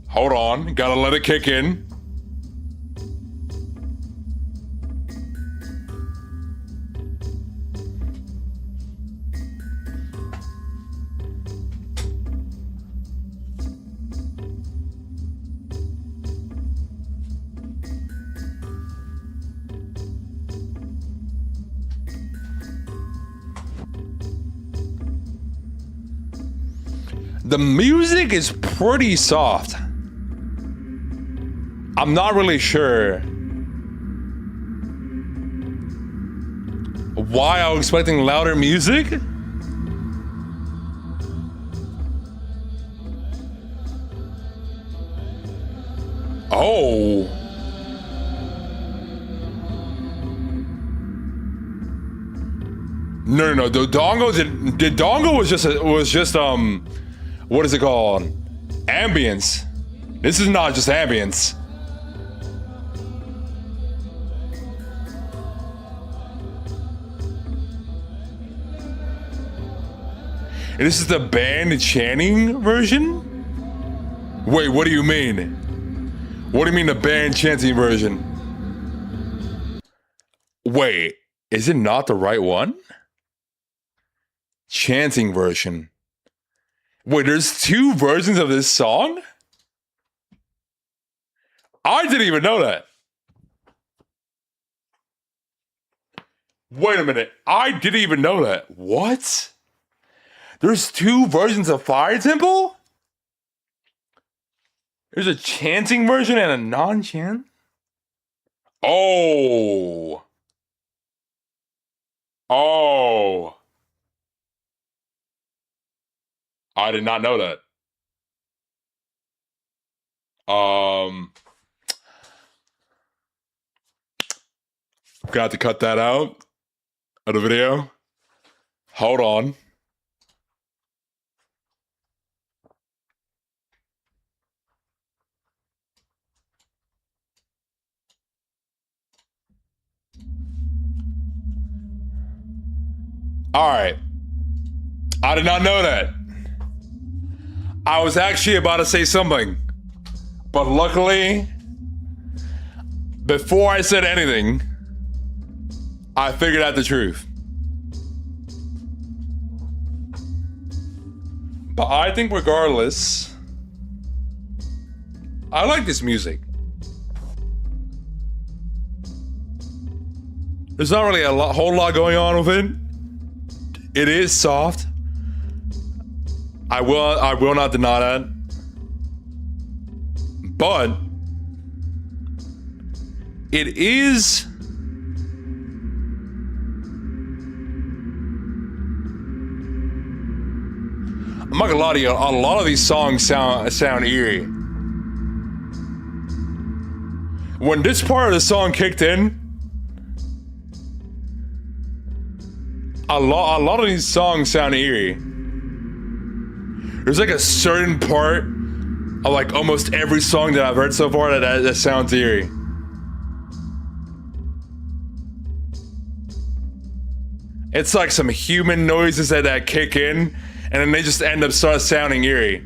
Hold on, gotta let it kick in. The music is pretty soft. I'm not really sure why I was expecting louder music. Oh. No. The dongle was just what is it called? Ambience. This is not just ambience. And this is the band chanting version? Wait, what do you mean? What do you mean the band chanting version? Wait, is it not the right one? Chanting version. Wait, there's two versions of this song? I didn't even know that. Wait a minute, I didn't even know that. What? There's two versions of Fire Temple? There's a chanting version and a non-chant? Oh. Oh. I did not know that. Got to cut that out of the video. Hold on. All right. I did not know that. I was actually about to say something, but luckily, before I said anything, I figured out the truth. But I think regardless, I like this music. There's not really a whole lot going on with it. It is soft. I will not deny that. But it is I'm not gonna lie to you, a lot of these songs sound eerie. When this part of the song kicked in, a lot of these songs sound eerie. There's like a certain part of like almost every song that I've heard so far that sounds eerie. It's like some human noises that kick in, and then they just end up sounding eerie.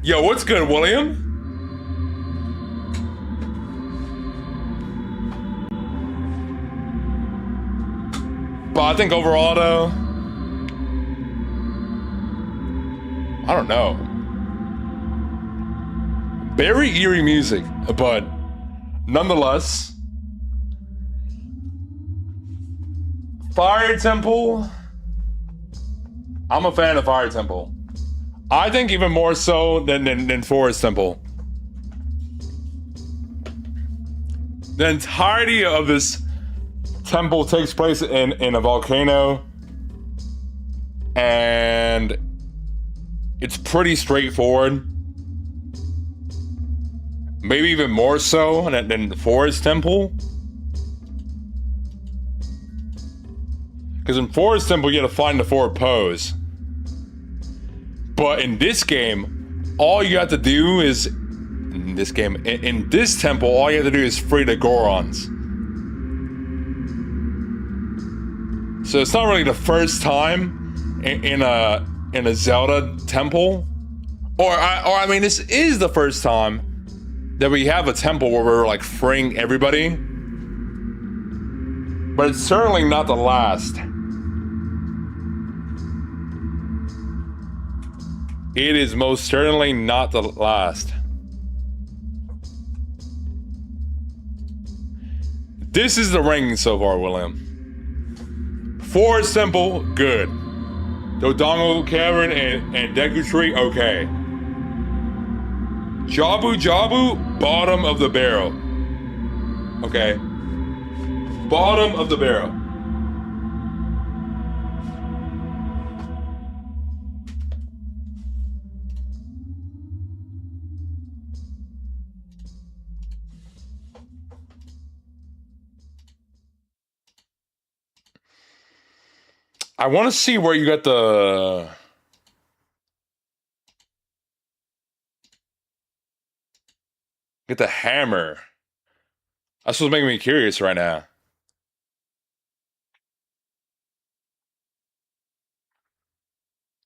Yo, what's good, William? But I think overall though, I don't know. Very eerie music, but nonetheless, Fire Temple. I'm a fan of Fire Temple. I think even more so than Forest Temple. The entirety of this temple takes place in a volcano, and it's pretty straightforward. Maybe even more so than the Forest Temple. Because in Forest Temple, you gotta find the 4 pose. But in this game, all you have to do is... In this temple, all you have to do is free the Gorons. So it's not really the first time in a Zelda temple. Or I mean, this is the first time that we have a temple where we're like freeing everybody. But it's certainly not the last. It is most certainly not the last. This is the ranking so far, William. Forest Temple, good. Dodongo Cavern and Deku Tree, okay. Jabu Jabu, bottom of the barrel. Okay. Bottom of the barrel. I want to see where you got the... Get the hammer. That's what's making me curious right now.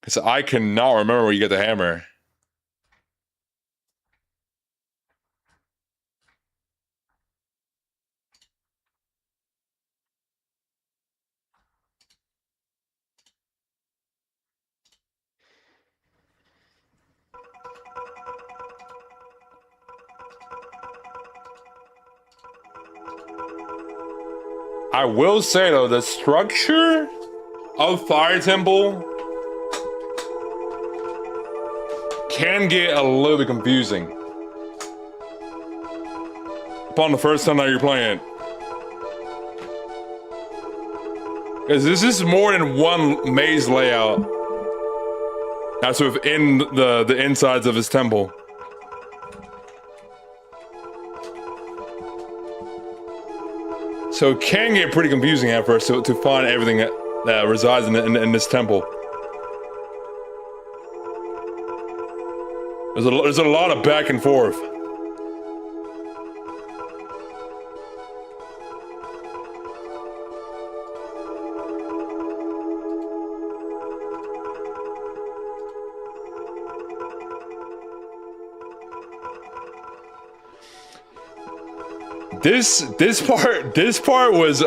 Because I cannot remember where you get the hammer. I will say though, the structure of Fire Temple can get a little bit confusing upon the first time that you're playing. Because this is more than one maze layout that's within the insides of his temple. So it can get pretty confusing at first to find everything that resides in this temple. There's a lot of back and forth. This part was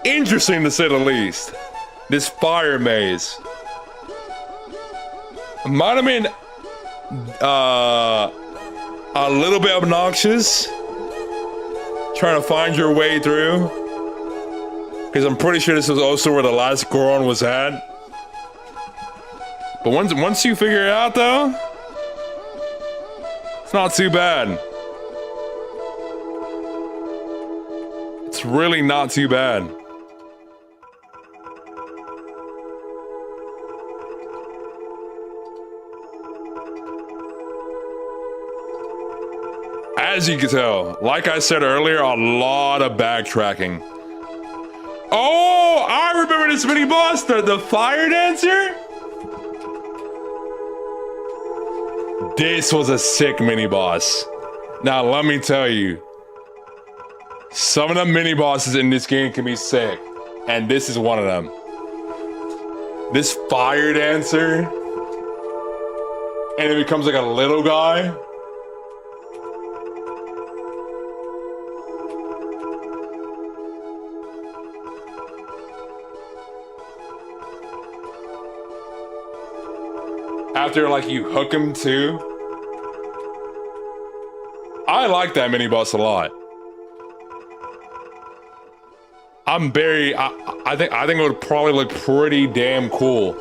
interesting to say the least. This fire maze might have been a little bit obnoxious trying to find your way through, because I'm pretty sure this was also where the last Goron was at. But once you figure it out though, it's not too bad. It's really not too bad. As you can tell, like I said earlier, a lot of backtracking. Oh, I remember this mini boss, the fire dancer. This was a sick mini boss. Now let me tell you, some of the mini bosses in this game can be sick, and this is one of them. This fire dancer, and it becomes like a little guy. After like you hook him too. I like that mini boss a lot. I think it would probably look pretty damn cool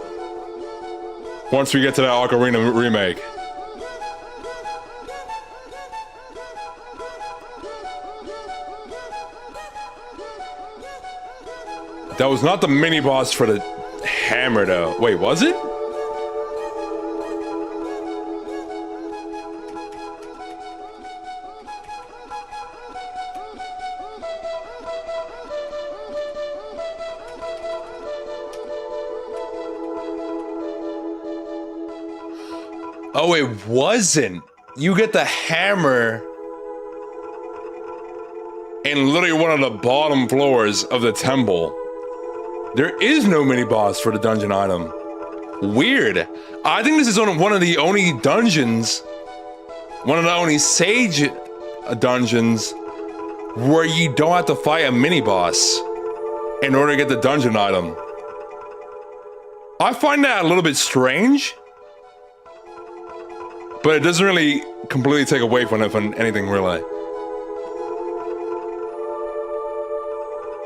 once we get to that Ocarina remake. That was not the mini boss for the hammer though. Wait, was it? Oh, it wasn't. You get the hammer in literally one of the bottom floors of the temple. There is no mini boss for the dungeon item. Weird. I think this is one of the only dungeons, one of the only sage dungeons where you don't have to fight a mini boss in order to get the dungeon item. I find that a little bit strange, but it doesn't really completely take away from it from anything really.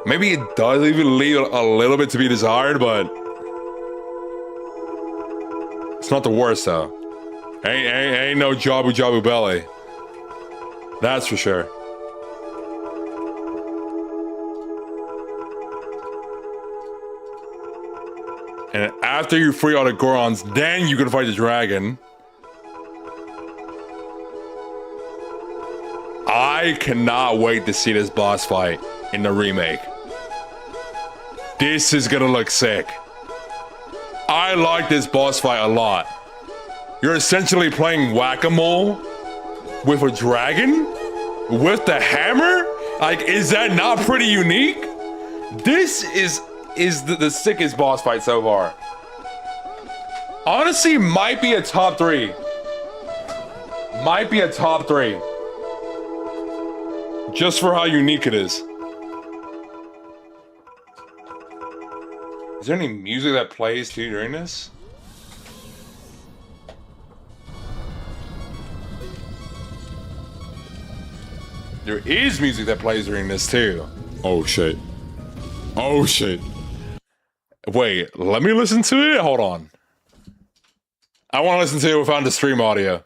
Maybe it does even leave a little bit to be desired, but it's not the worst though. Ain't no Jabu Jabu belly. That's for sure. And after you free all the Gorons, then you can fight the dragon. I cannot wait to see this boss fight in the remake. This is gonna look sick. I like this boss fight a lot. You're essentially playing whack-a-mole with a dragon? With the hammer? Like, is that not pretty unique? This is the sickest boss fight so far. Honestly, might be a top 3. Might be a top 3. Just for how unique it is. Is there any music that plays too during this? There is music that plays during this too. Oh shit. Oh shit. Wait, let me listen to it? Hold on. I want to listen to it without the stream audio.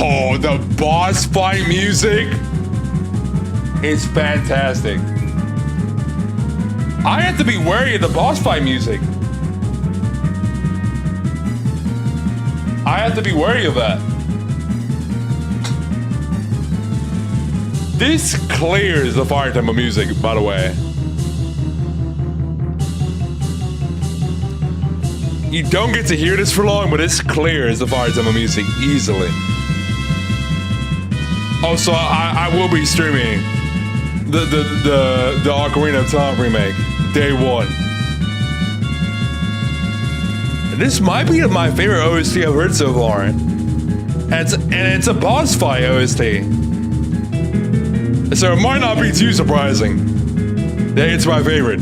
Oh, the boss fight music is fantastic. I have to be wary of the boss fight music. I have to be wary of that. This clears the Fire Temple music, by the way. You don't get to hear this for long, but this clears the Fire Temple music easily. Oh, so I will be streaming the Ocarina of Time remake day 1. This might be my favorite OST I've heard so far, and it's a boss fight OST, so it might not be too surprising that it's my favorite.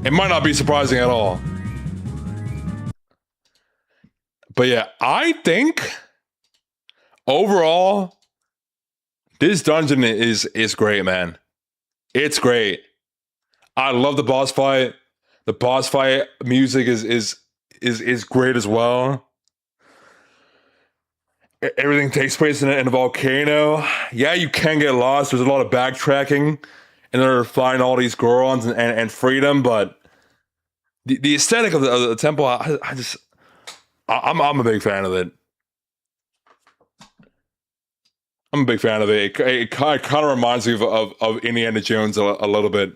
It might not be surprising at all, but yeah, I think overall, this dungeon is great, man. It's great. I love the boss fight. The boss fight music is great as well. Everything takes place in a volcano. Yeah, you can get lost. There's a lot of backtracking in order to find all these Gorons and freedom, but the aesthetic of the temple, I'm a big fan of it. I'm a big fan of it. It kind of reminds me of Indiana Jones a little bit.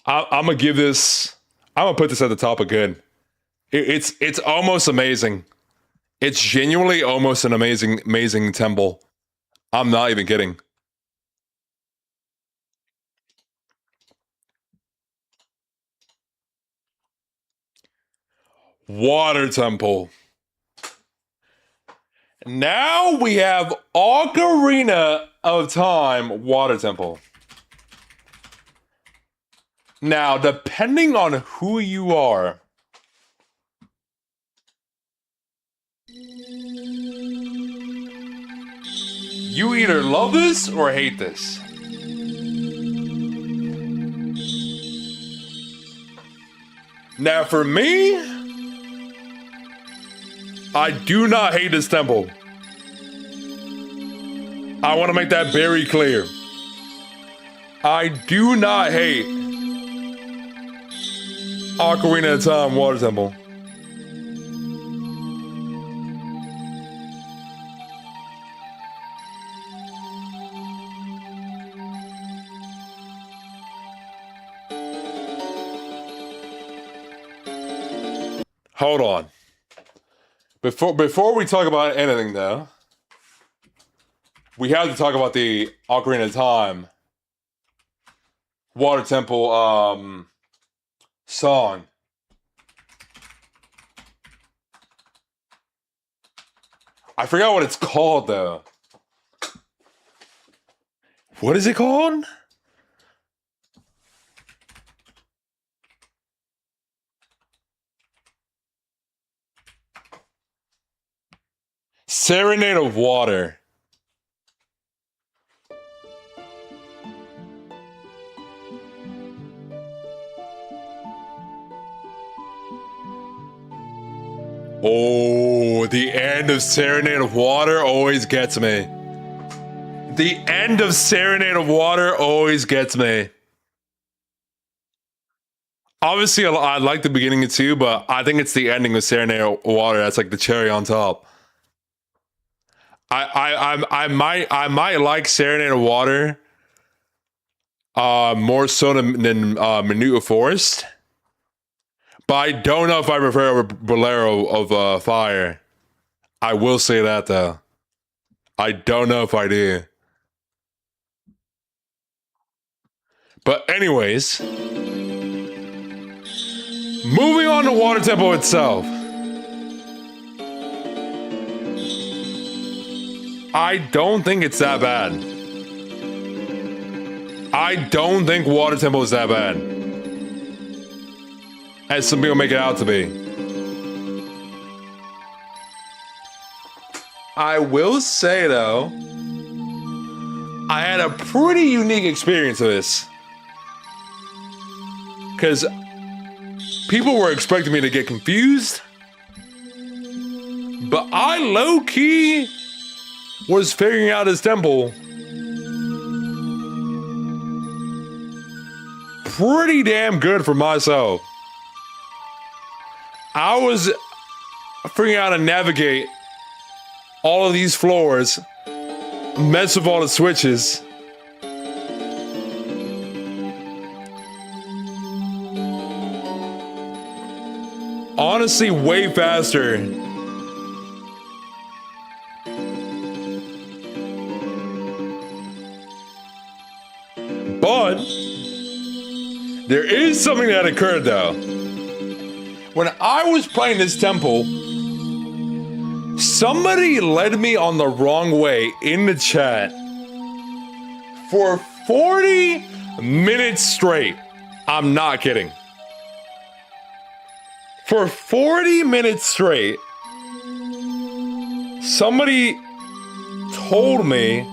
I'm gonna give this. I'm gonna put this at the top of good. It's almost amazing. It's genuinely almost an amazing temple. I'm not even kidding. Water Temple. Now we have Ocarina of Time Water Temple. Now, depending on who you are, you either love this or hate this. Now, for me, I do not hate this temple. I want to make that very clear. I do not hate Ocarina of Time Water Temple. Hold on. Before we talk about anything though, we have to talk about the Ocarina of Time Water Temple song. I forgot what it's called though. What is it called? Serenade of Water. Oh, the end of Serenade of Water always gets me. The end of Serenade of Water always gets me. Obviously, I like the beginning too, but I think it's the ending of Serenade of Water that's like the cherry on top. I might like Serenade of Water more so than Minute of Forest. But I don't know if I prefer Bolero of Fire. I will say that though. I don't know if I do. But anyways, moving on to Water Temple itself. I don't think it's that bad. I don't think Water Temple is that bad, as some people make it out to be. I will say though, I had a pretty unique experience of this. Because people were expecting me to get confused, but I low-key was figuring out this temple pretty damn good for myself. I was figuring out how to navigate all of these floors, mess with all the switches. Honestly, way faster. But there is something that occurred though. When I was playing this temple, somebody led me on the wrong way in the chat for 40 minutes straight. I'm not kidding. For 40 minutes straight, somebody told me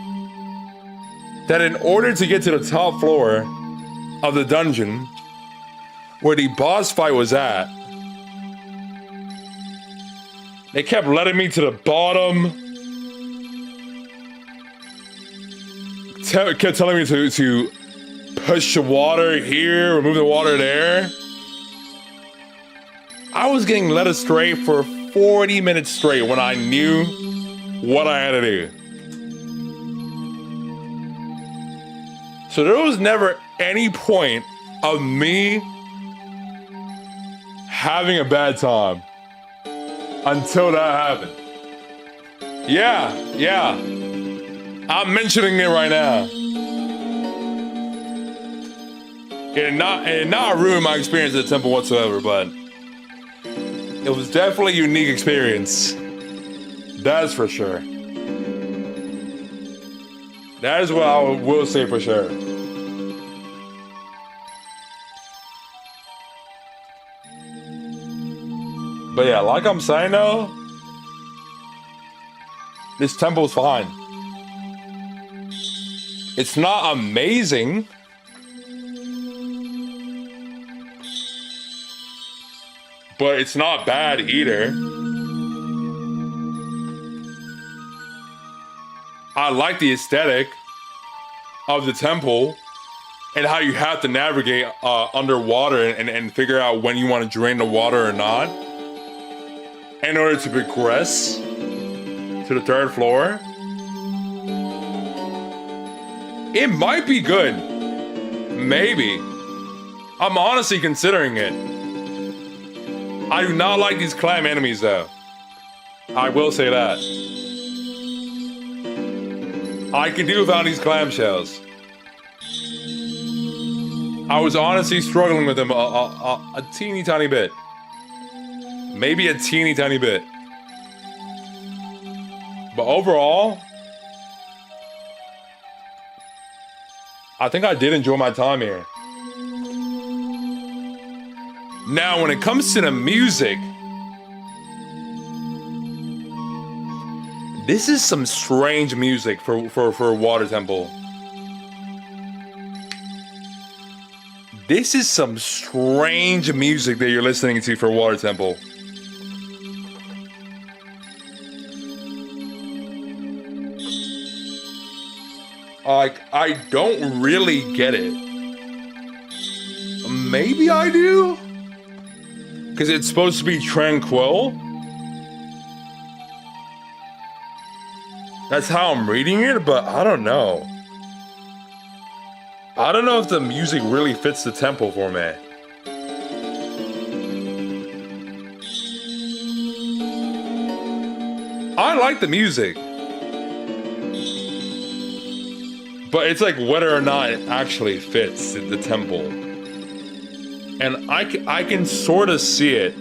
that in order to get to the top floor of the dungeon where the boss fight was at, they kept letting me to the bottom, kept telling me to push the water here, remove the water there. I was getting led astray for 40 minutes straight when I knew what I had to do. So there was never any point of me having a bad time until that happened. Yeah. I'm mentioning it right now. It did not ruin my experience at the temple whatsoever, but it was definitely a unique experience. That's for sure. That is what I will say for sure. But yeah, like I'm saying though, this temple's fine. It's not amazing, but it's not bad either. I like the aesthetic of the temple. and how you have to navigate underwater and figure out when you want to drain the water or not in order to progress to the third floor. It might be good. Maybe. I'm honestly considering it. I do not like these clam enemies though. I will say that. I can do without these clamshells. I was honestly struggling with them a teeny tiny bit. Maybe a teeny tiny bit. But overall, I think I did enjoy my time here. Now, when it comes to the music, this is some strange music for a water temple. This is some strange music that you're listening to for a water temple. Like, I don't really get it. Maybe I do? Because it's supposed to be tranquil? That's how I'm reading it, but I don't know. I don't know if the music really fits the tempo for me. I like the music. But it's like whether or not it actually fits the temple. And I can sort of see it.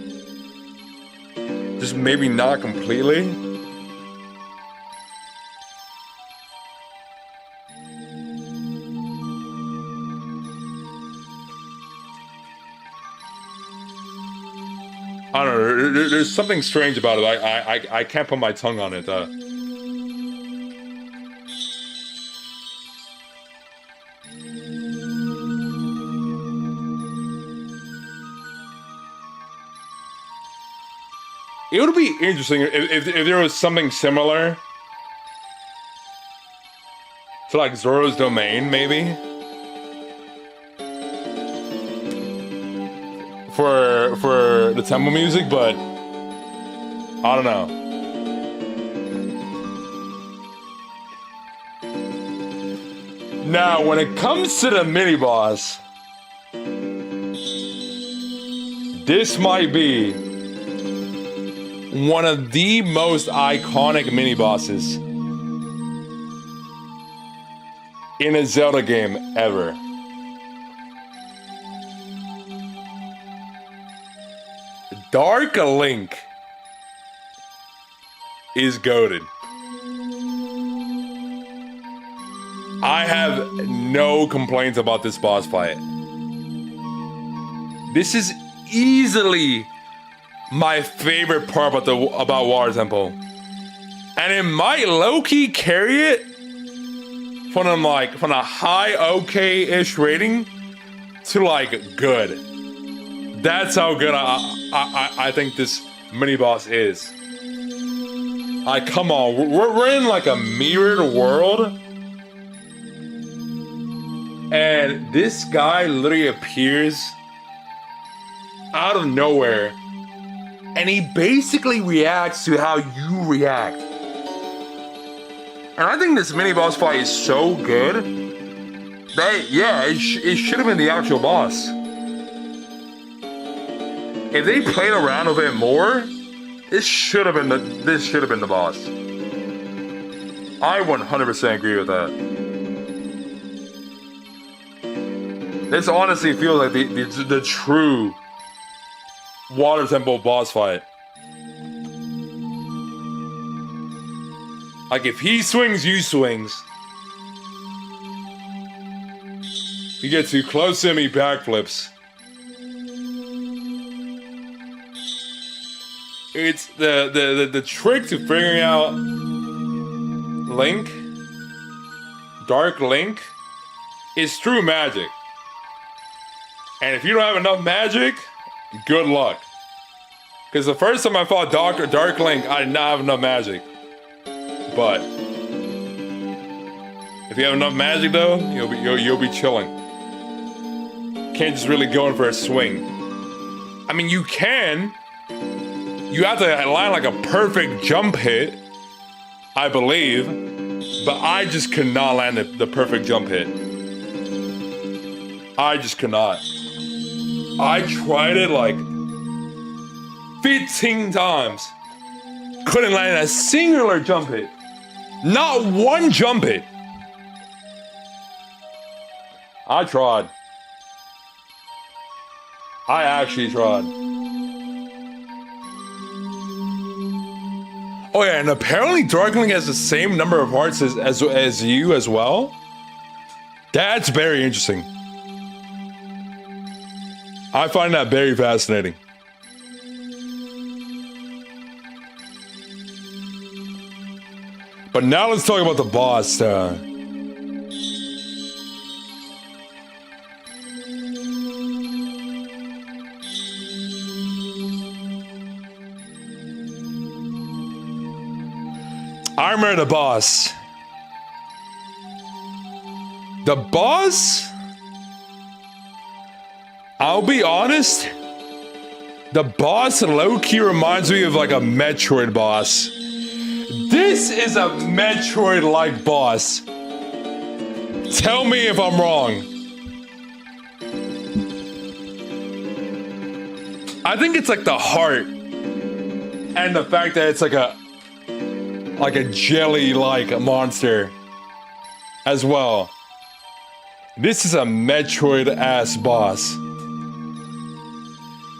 Just maybe not completely. I don't know, there's something strange about it. I can't put my tongue on it. It would be interesting if there was something similar to like Zoro's Domain, maybe? For the temple music, but I don't know. Now, when it comes to the mini boss, this might be one of the most iconic mini bosses in a Zelda game ever. Dark Link is goated. I have no complaints about this boss fight. This is easily my favorite part about Water Temple. And it might low-key carry it from a high okay-ish rating to like good. That's how good I think this mini boss is. Like, come on, we're in like a mirrored world, and this guy literally appears out of nowhere, and he basically reacts to how you react. And I think this mini boss fight is so good that, yeah, it should have been the actual boss. If they played around with it more, this should have been the boss. I 100% agree with that. This honestly feels like the true Water Temple boss fight. Like, if he swings, you swings. You get too close to him, he backflips. It's the trick to figuring out Link, Dark Link, is true magic. And if you don't have enough magic, good luck. Because the first time I fought Dark Link, I did not have enough magic. But if you have enough magic though, you'll be chilling. can't just really go in for a swing. I mean, you can. You have to land like a perfect jump hit, I believe. But I just could not land the perfect jump hit. I just could not. I tried it like 15 times. Couldn't land a singular jump hit. Not one jump hit. I tried. I actually tried. Oh yeah, and apparently Darkling has the same number of hearts as you as well. That's very interesting. I find that very fascinating. But now let's talk about the boss. I remember the boss. The boss? I'll be honest. The boss low-key reminds me of like a Metroid boss. This is a Metroid-like boss. Tell me if I'm wrong. I think it's like the heart and the fact that it's like a jelly-like monster as well. This is a Metroid-ass boss.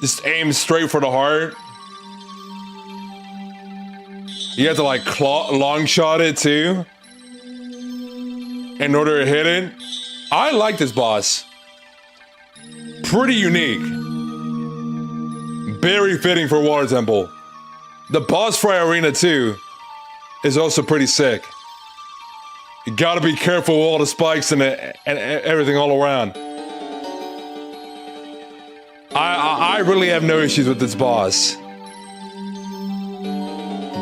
Just aim straight for the heart. You have to like long shot it too in order to hit it. I like this boss. Pretty unique. Very fitting for Water Temple. The boss for Arena 2 is also pretty sick. You gotta be careful with all the spikes and everything all around. I really have no issues with this boss.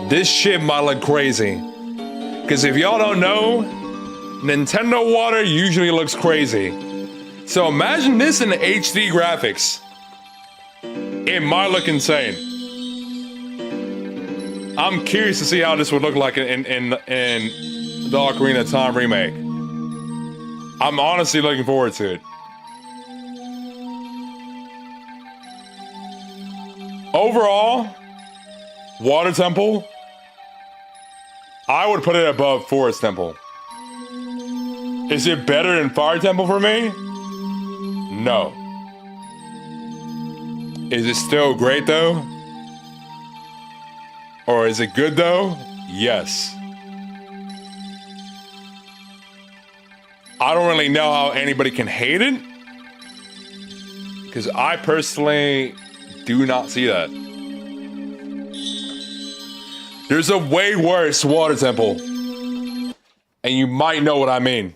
This shit might look crazy. Because if y'all don't know, Nintendo Water usually looks crazy. So imagine this in HD graphics. It might look insane. I'm curious to see how this would look like in the Ocarina of Time remake. I'm honestly looking forward to it. Overall, Water Temple, I would put it above Forest Temple. Is it better than Fire Temple for me? No. Is it still great though? Or is it good though? Yes. I don't really know how anybody can hate it, because I personally do not see that. There's a way worse Water Temple, and you might know what I mean.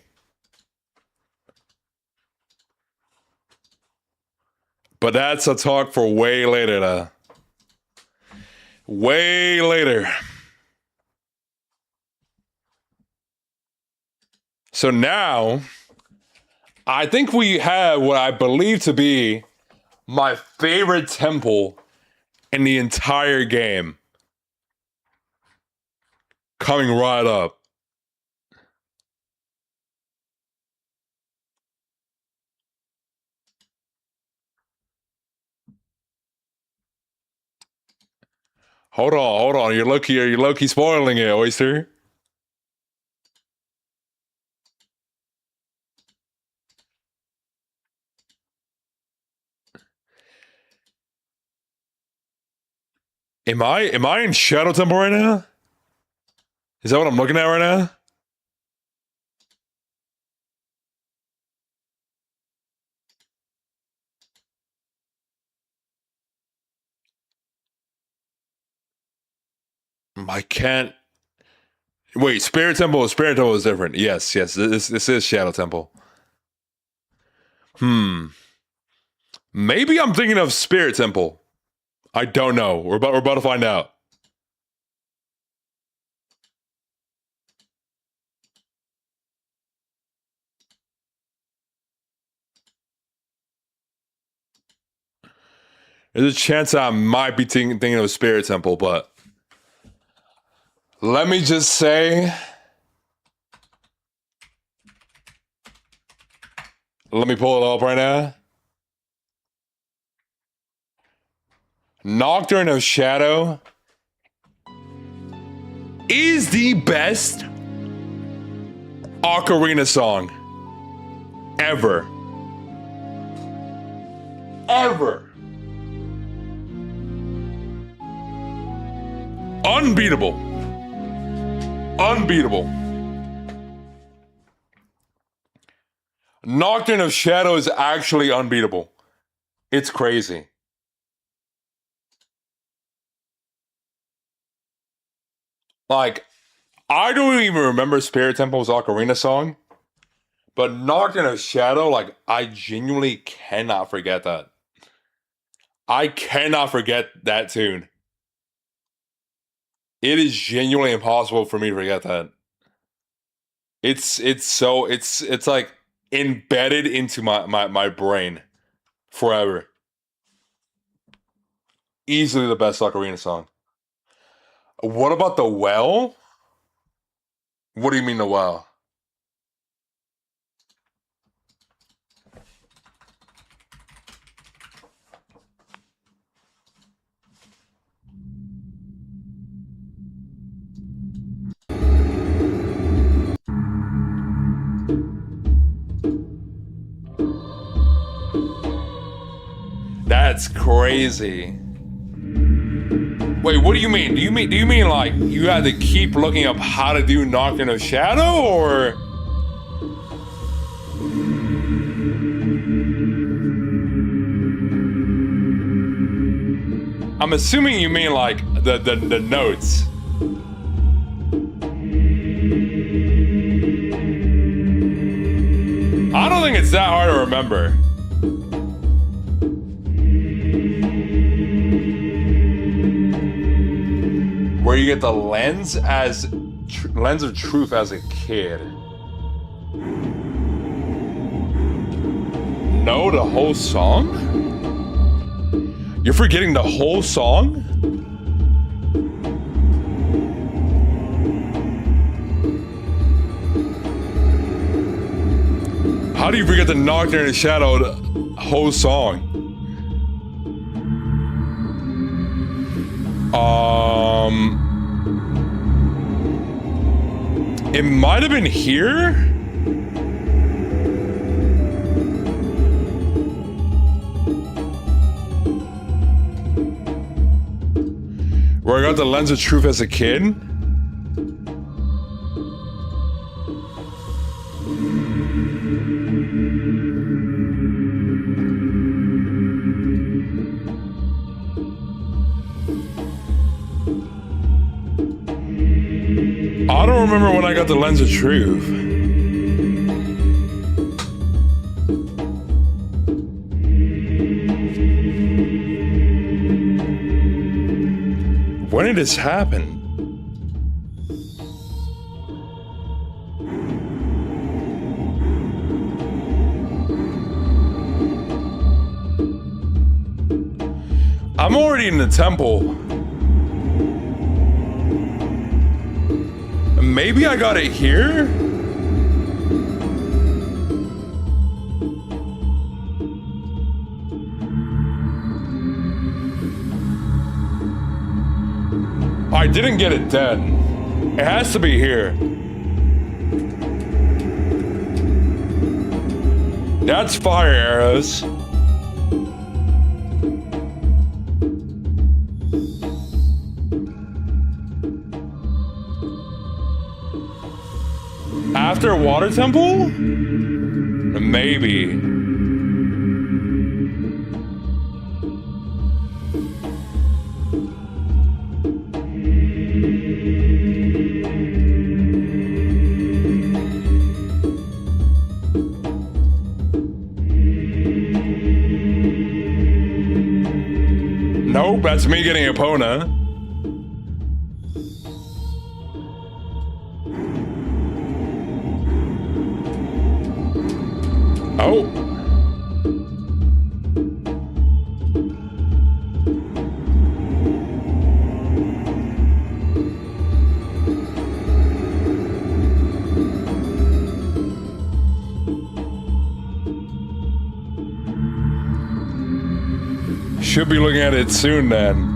But that's a talk for way later, though. Way later. So now, I think we have what I believe to be my favorite temple in the entire game coming right up. Hold on. You're low-key spoiling it, Oyster. Am I in Shadow Temple right now? Is that what I'm looking at right now? I can't. Wait, Spirit Temple is different. Yes. This is Shadow Temple. Maybe I'm thinking of Spirit Temple. I don't know. We're about to find out. There's a chance that I might be thinking of a spirit temple, but let me just say, let me pull it up right now. Nocturne of Shadow is the best ocarina song ever. Ever. Unbeatable. Unbeatable. Nocturne of Shadow is actually unbeatable. It's crazy. Like, I don't even remember Spirit Temple's ocarina song, but Nocturne of Shadow, like, I genuinely cannot forget that. I cannot forget that tune. It is genuinely impossible for me to forget that. It's like embedded into my brain forever. Easily the best ocarina song. What about The Well? What do you mean The Well? That's crazy. Wait, what do you mean? Do you mean like you had to keep looking up how to do Nocturne of Shadow, or? I'm assuming you mean like the notes. I don't think it's that hard to remember. Where you get the lens of truth as a kid. No, the whole song? You're forgetting the whole song? How do you forget the Nocturne of Shadow, the whole song? It might have been here? Where I got the lens of truth as a kid? I don't remember when I got the lens of truth. When did this happen? I'm already in the temple. Maybe I got it here? I didn't get it then. It has to be here. That's fire arrows. After Water Temple? Maybe. Nope, that's me getting Epona. Oh. Should be looking at it soon then.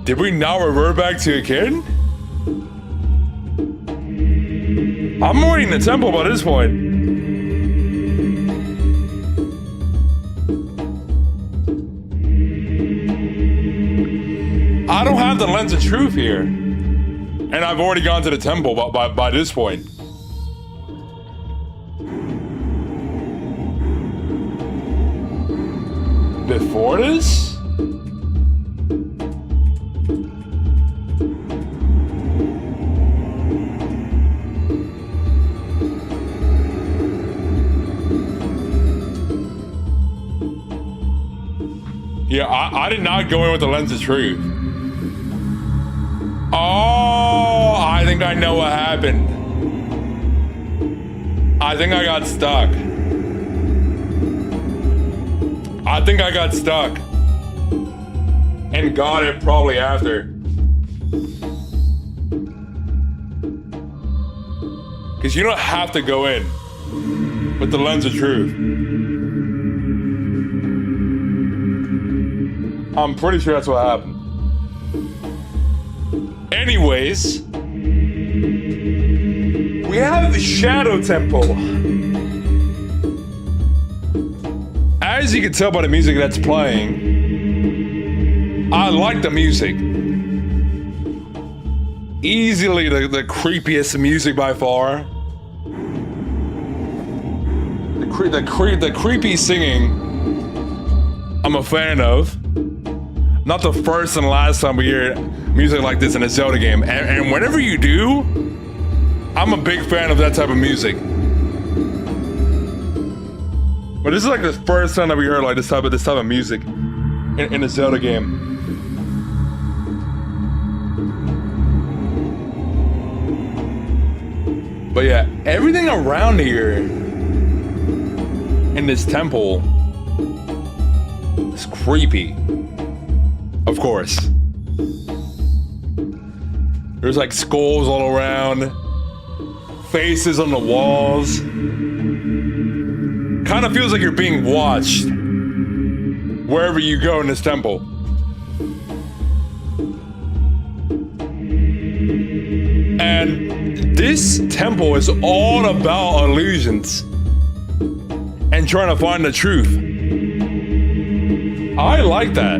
Did we now revert back to a kid? I'm already in the temple by this point. I don't have the lens of truth here. And I've already gone to the temple by this point. Before this? Yeah, I did not go in with the lens of truth. Oh, I think I know what happened. I think I got stuck. I think I got stuck. And got it probably after. Because you don't have to go in with the lens of truth. I'm pretty sure that's what happened. Anyways, we have the Shadow Temple. As you can tell by the music that's playing, I like the music. Easily the creepiest music by far. The creepy singing, I'm a fan of. Not the first and last time we hear music like this in a Zelda game. And whenever you do, I'm a big fan of that type of music. But this is like the first time that we heard like this type of music in a Zelda game. But yeah, everything around here in this temple is creepy. Of course. There's like skulls all around, faces on the walls. Kind of feels like you're being watched wherever you go in this temple. And this temple is all about illusions and trying to find the truth. I like that.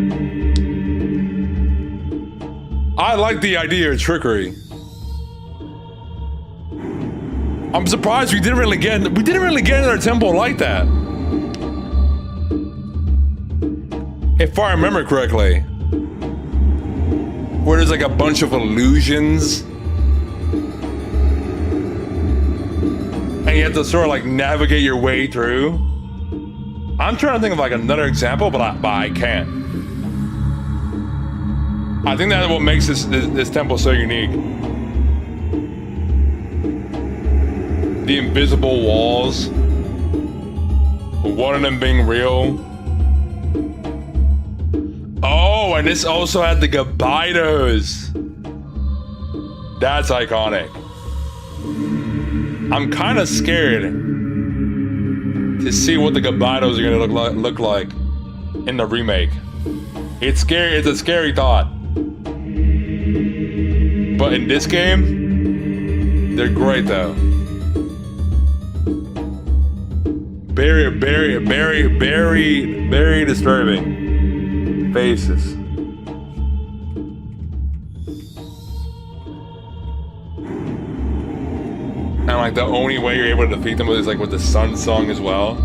I like the idea of trickery. I'm surprised we didn't really get another temple like that. If I remember correctly. Where there's like a bunch of illusions. And you have to sort of like navigate your way through. I'm trying to think of like another example, but I can't. I think that's what makes this temple so unique. The invisible walls. One of them being real. Oh, and this also had the Gabitos. That's iconic. I'm kind of scared to see what the Gabitos are gonna look like in the remake. It's scary. It's a scary thought. But in this game, they're great though. Very disturbing faces. And like the only way you're able to defeat them is like with the Sun Song as well.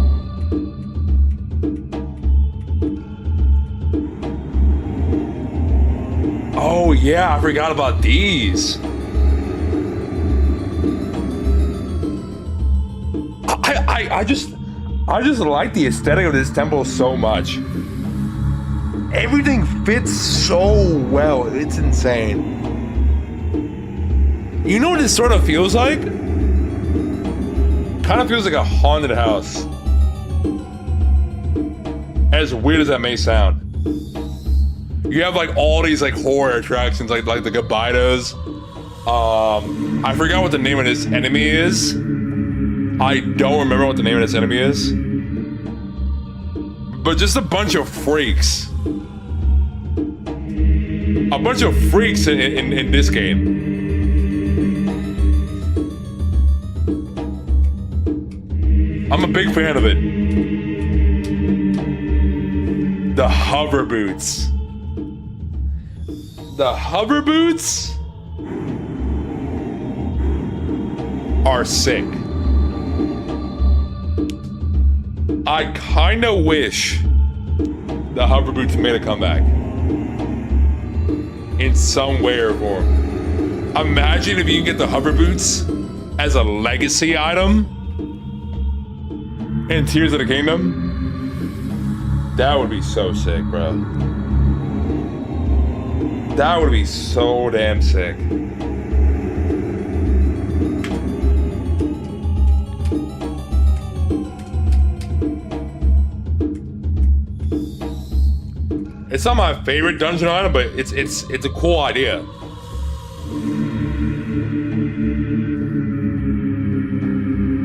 Oh yeah, I forgot about these. I just like the aesthetic of this temple so much. Everything fits so well. It's insane. You know what this sort of feels like? Kind of feels like a haunted house. As weird as that may sound. You have like all these like horror attractions, like the Gabitos. I forgot what the name of this enemy is. I don't remember what the name of this enemy is. But just a bunch of freaks. A bunch of freaks in this game. I'm a big fan of it. The hover boots. The hover boots are sick. I kinda wish the hover boots made a comeback. In some way or form. Imagine if you can get the hover boots as a legacy item in Tears of the Kingdom. That would be so sick, bro. That would be so damn sick. It's not my favorite dungeon item, but it's a cool idea.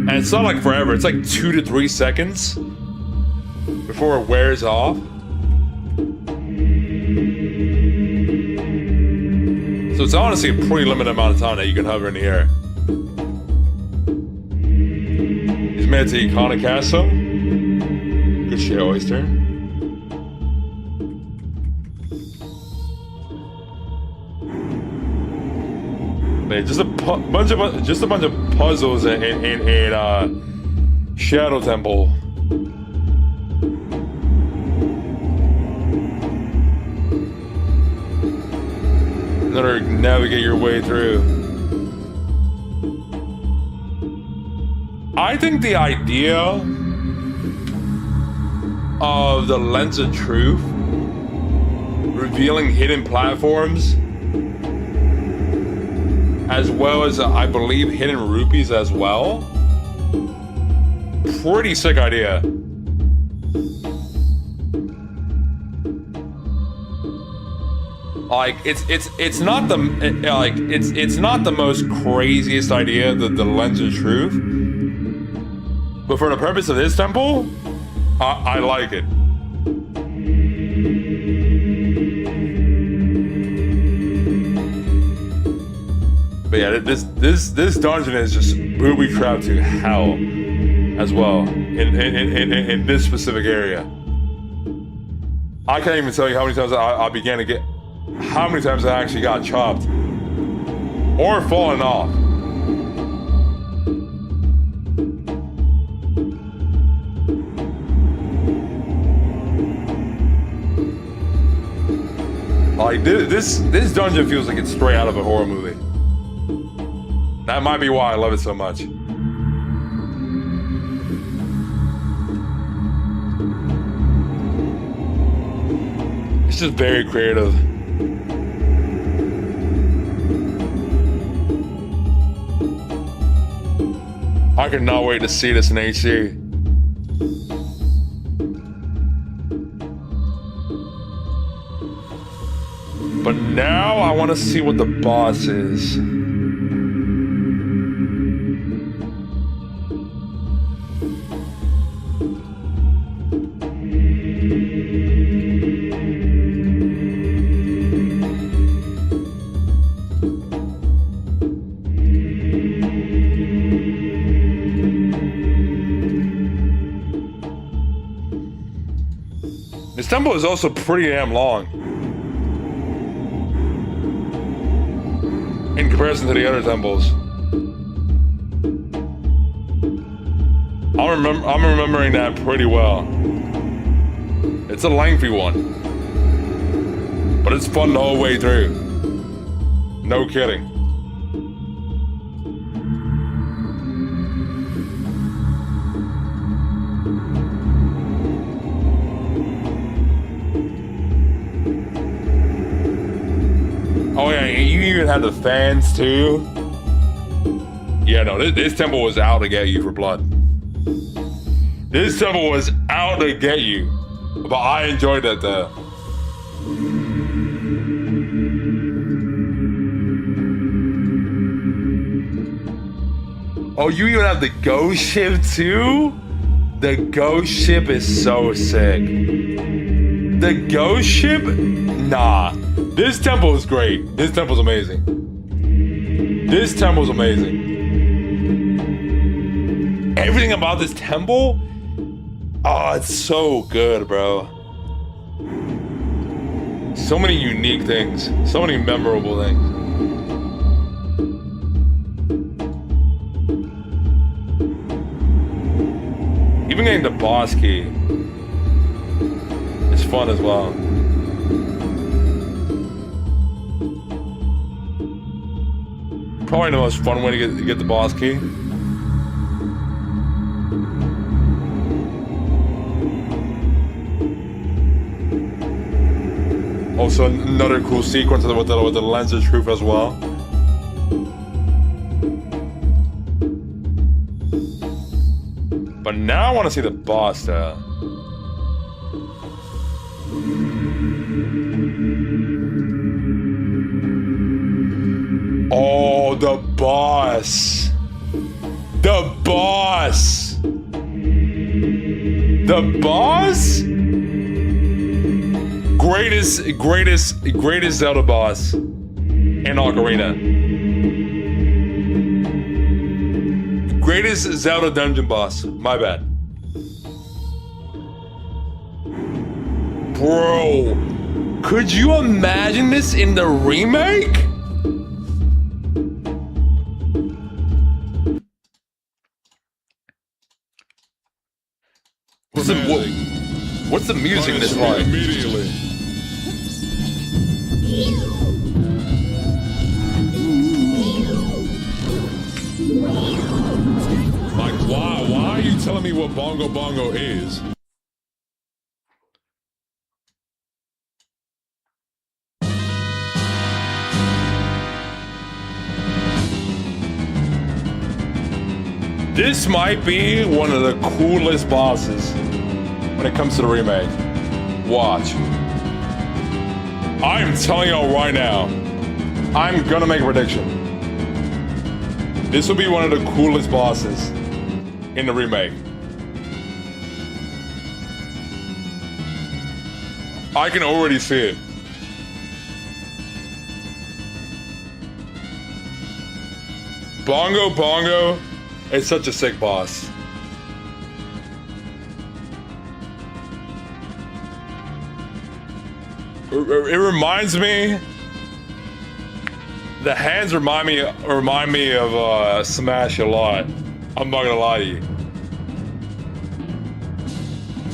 And it's not like forever. It's like 2 to 3 seconds before it wears off. So it's honestly a pretty limited amount of time that you can hover in the air. He's made it to Iconic Castle. Good shit, Oyster. Man, just a bunch of puzzles in Shadow Temple. In order to navigate your way through. I think the idea of the Lens of Truth revealing hidden platforms, as well as, I believe, hidden rupees as well. Pretty sick idea. Like it's not the it's not the most craziest idea, the Lens of Truth. But for the purpose of this temple, I like it. But yeah, this dungeon is just booby trapped to hell as well in this specific area. I can't even tell you how many times I began to get, how many times I actually got chopped or fallen off. Like this dungeon feels like it's straight out of a horror movie. That might be why I love it so much. It's just very creative. I cannot wait to see this in HD. But now I want to see what the boss is. This temple is also pretty damn long in comparison to the other temples. I'm remembering that pretty well. It's a lengthy one, but it's fun the whole way through. No kidding. Oh yeah, you even have the fans too. Yeah, no, this temple was out to get you for blood. This temple was out to get you. But I enjoyed that though. Oh, you even have the ghost ship too? The ghost ship is so sick. The ghost ship? Nah. This temple is great. This temple's amazing. This temple's amazing. Everything about this temple, oh, it's so good, bro. So many unique things. So many memorable things. Even getting the boss key is fun as well. Probably the most fun way to get the boss key. Also, another cool sequence with the lens of truth as well. But now I want to see the boss though. Oh, the boss. The boss. The boss? Greatest Zelda boss in Ocarina. Greatest Zelda dungeon boss. My bad. Bro, could you imagine this in the remake? What's the music in this one? Immediately. Like, why are you telling me what Bongo Bongo is? This might be one of the coolest bosses when it comes to the remake. Watch. I'm telling y'all right now, I'm gonna make a prediction. This will be one of the coolest bosses in the remake. I can already see it. Bongo Bongo is such a sick boss. It reminds me. The hands remind me of Smash a lot. I'm not gonna lie to you.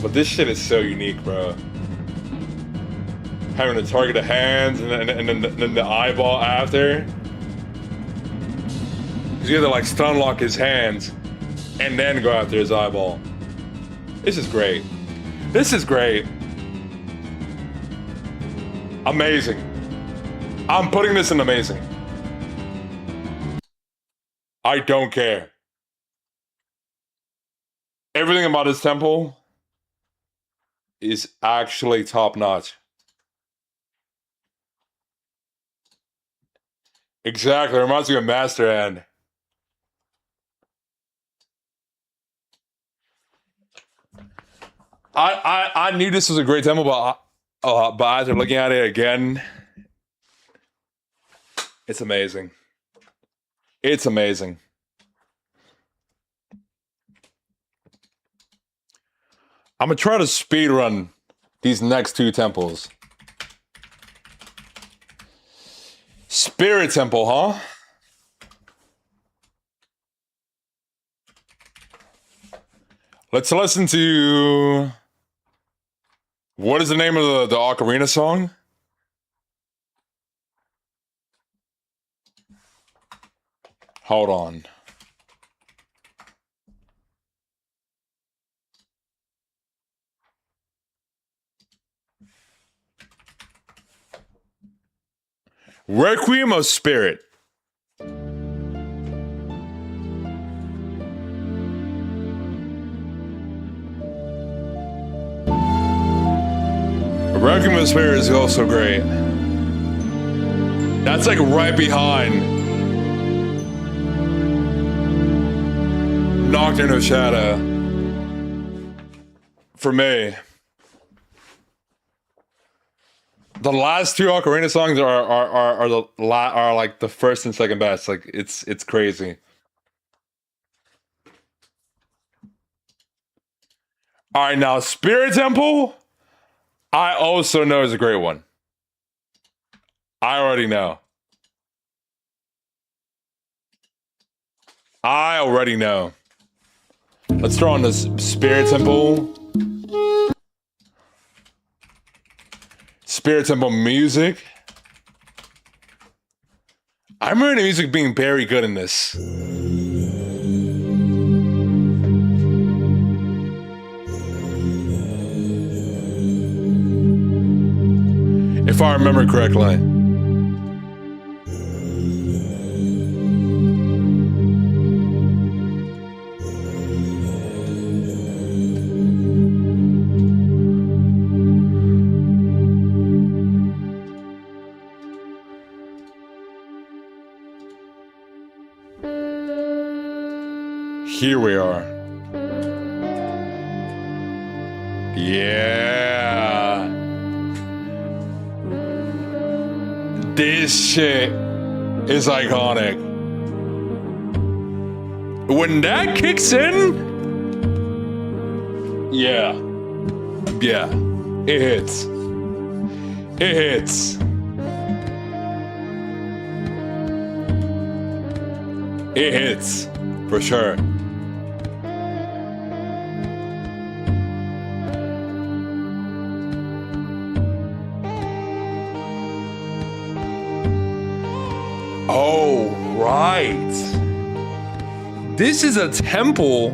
But this shit is so unique, bro. Having to target the hands and then the eyeball after. Cause you have to like stun lock his hands and then go after his eyeball. This is great. This is great. Amazing. I'm putting this in amazing. I don't care. Everything about this temple is actually top notch. Exactly, it reminds me of Master Hand. I knew this was a great temple, but after looking at it again, it's amazing. It's amazing. I'm gonna try to speed run these next two temples. Spirit Temple, huh? Let's listen to... What is the name of the Ocarina song? Hold on. Requiem of Spirit. Requiem of Spirit is also great. That's like right behind Nocturne of Shadow for me. The last two Ocarina songs are like the first and second best. Like it's crazy. All right, now Spirit Temple, I also know is a great one. I already know. I already know. Let's throw on this Spirit Temple. Spirit Temple music. I remember the music being very good in this. If I remember correctly. Here we are. Yeah. This shit is iconic. When that kicks in, yeah. Yeah. It hits. It hits. It hits. For sure. Oh, right. This is a temple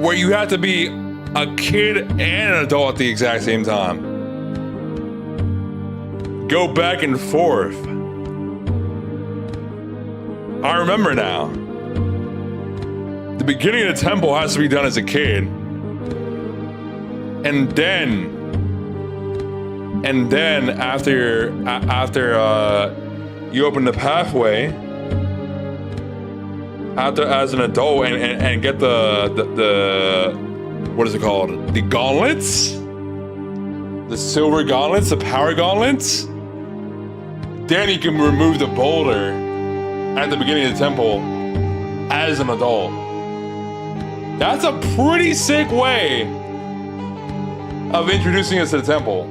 where you have to be a kid and an adult at the exact same time. Go back and forth. I remember now. The beginning of the temple has to be done as a kid. And then after you open the pathway as an adult and get the what is it called? The gauntlets? The silver gauntlets, the power gauntlets? Then you can remove the boulder at the beginning of the temple as an adult. That's a pretty sick way of introducing us to the temple.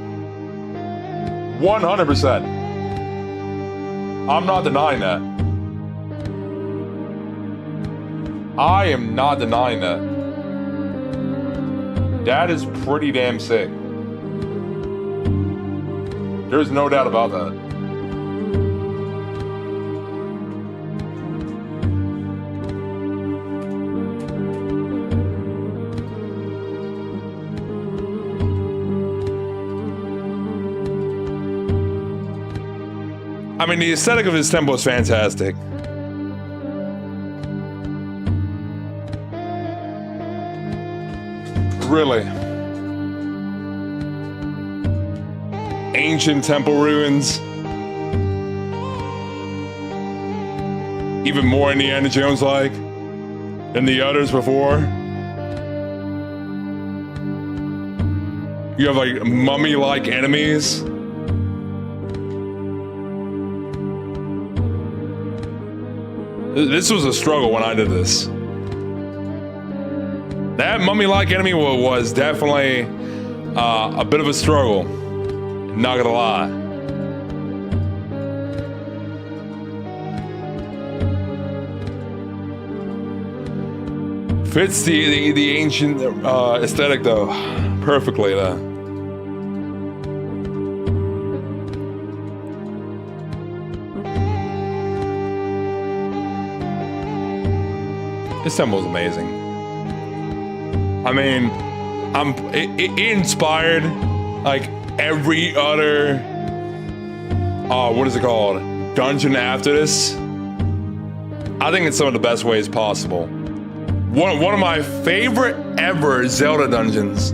100%. I'm not denying that. I am not denying that. That is pretty damn sick. There's no doubt about that. I mean, the aesthetic of this temple is fantastic. Really. Ancient temple ruins. Even more Indiana Jones-like than the others before. You have like mummy-like enemies. This was a struggle when I did this. That mummy-like enemy was definitely a bit of a struggle. Not gonna lie. Fits the ancient aesthetic though, perfectly though. This temple is amazing. I mean, it inspired like every other what is it called? Dungeon after this. I think it's some of the best ways possible. One of my favorite ever Zelda dungeons,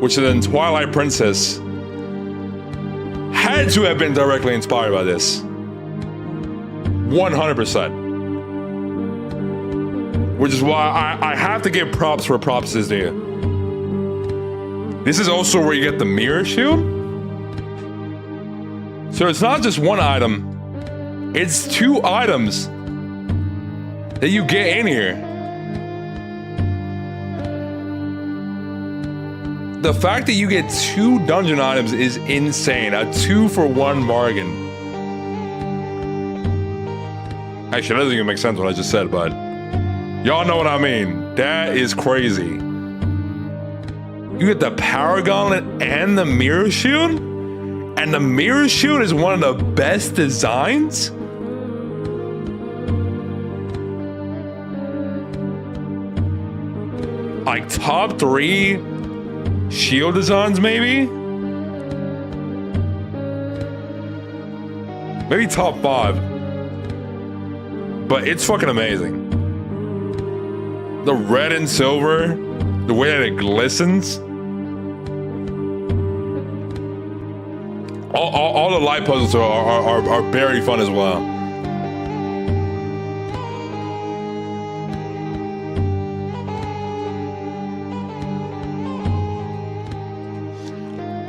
which is in Twilight Princess, had to have been directly inspired by this. 100%. Which is why I have to give props where props is due. This is also where you get the mirror shield. So it's not just one item, it's 2 items that you get in here. The fact that you get 2 dungeon items is insane. A 2-for-1 bargain. Actually, that doesn't even make sense what I just said, but y'all know what I mean. That is crazy. You get the power gauntlet and the mirror shield? And the mirror shield is one of the best designs? Like top 3 shield designs, maybe? Maybe top 5. But it's fucking amazing. The red and silver, the way that it glistens. All the light puzzles are very fun as well.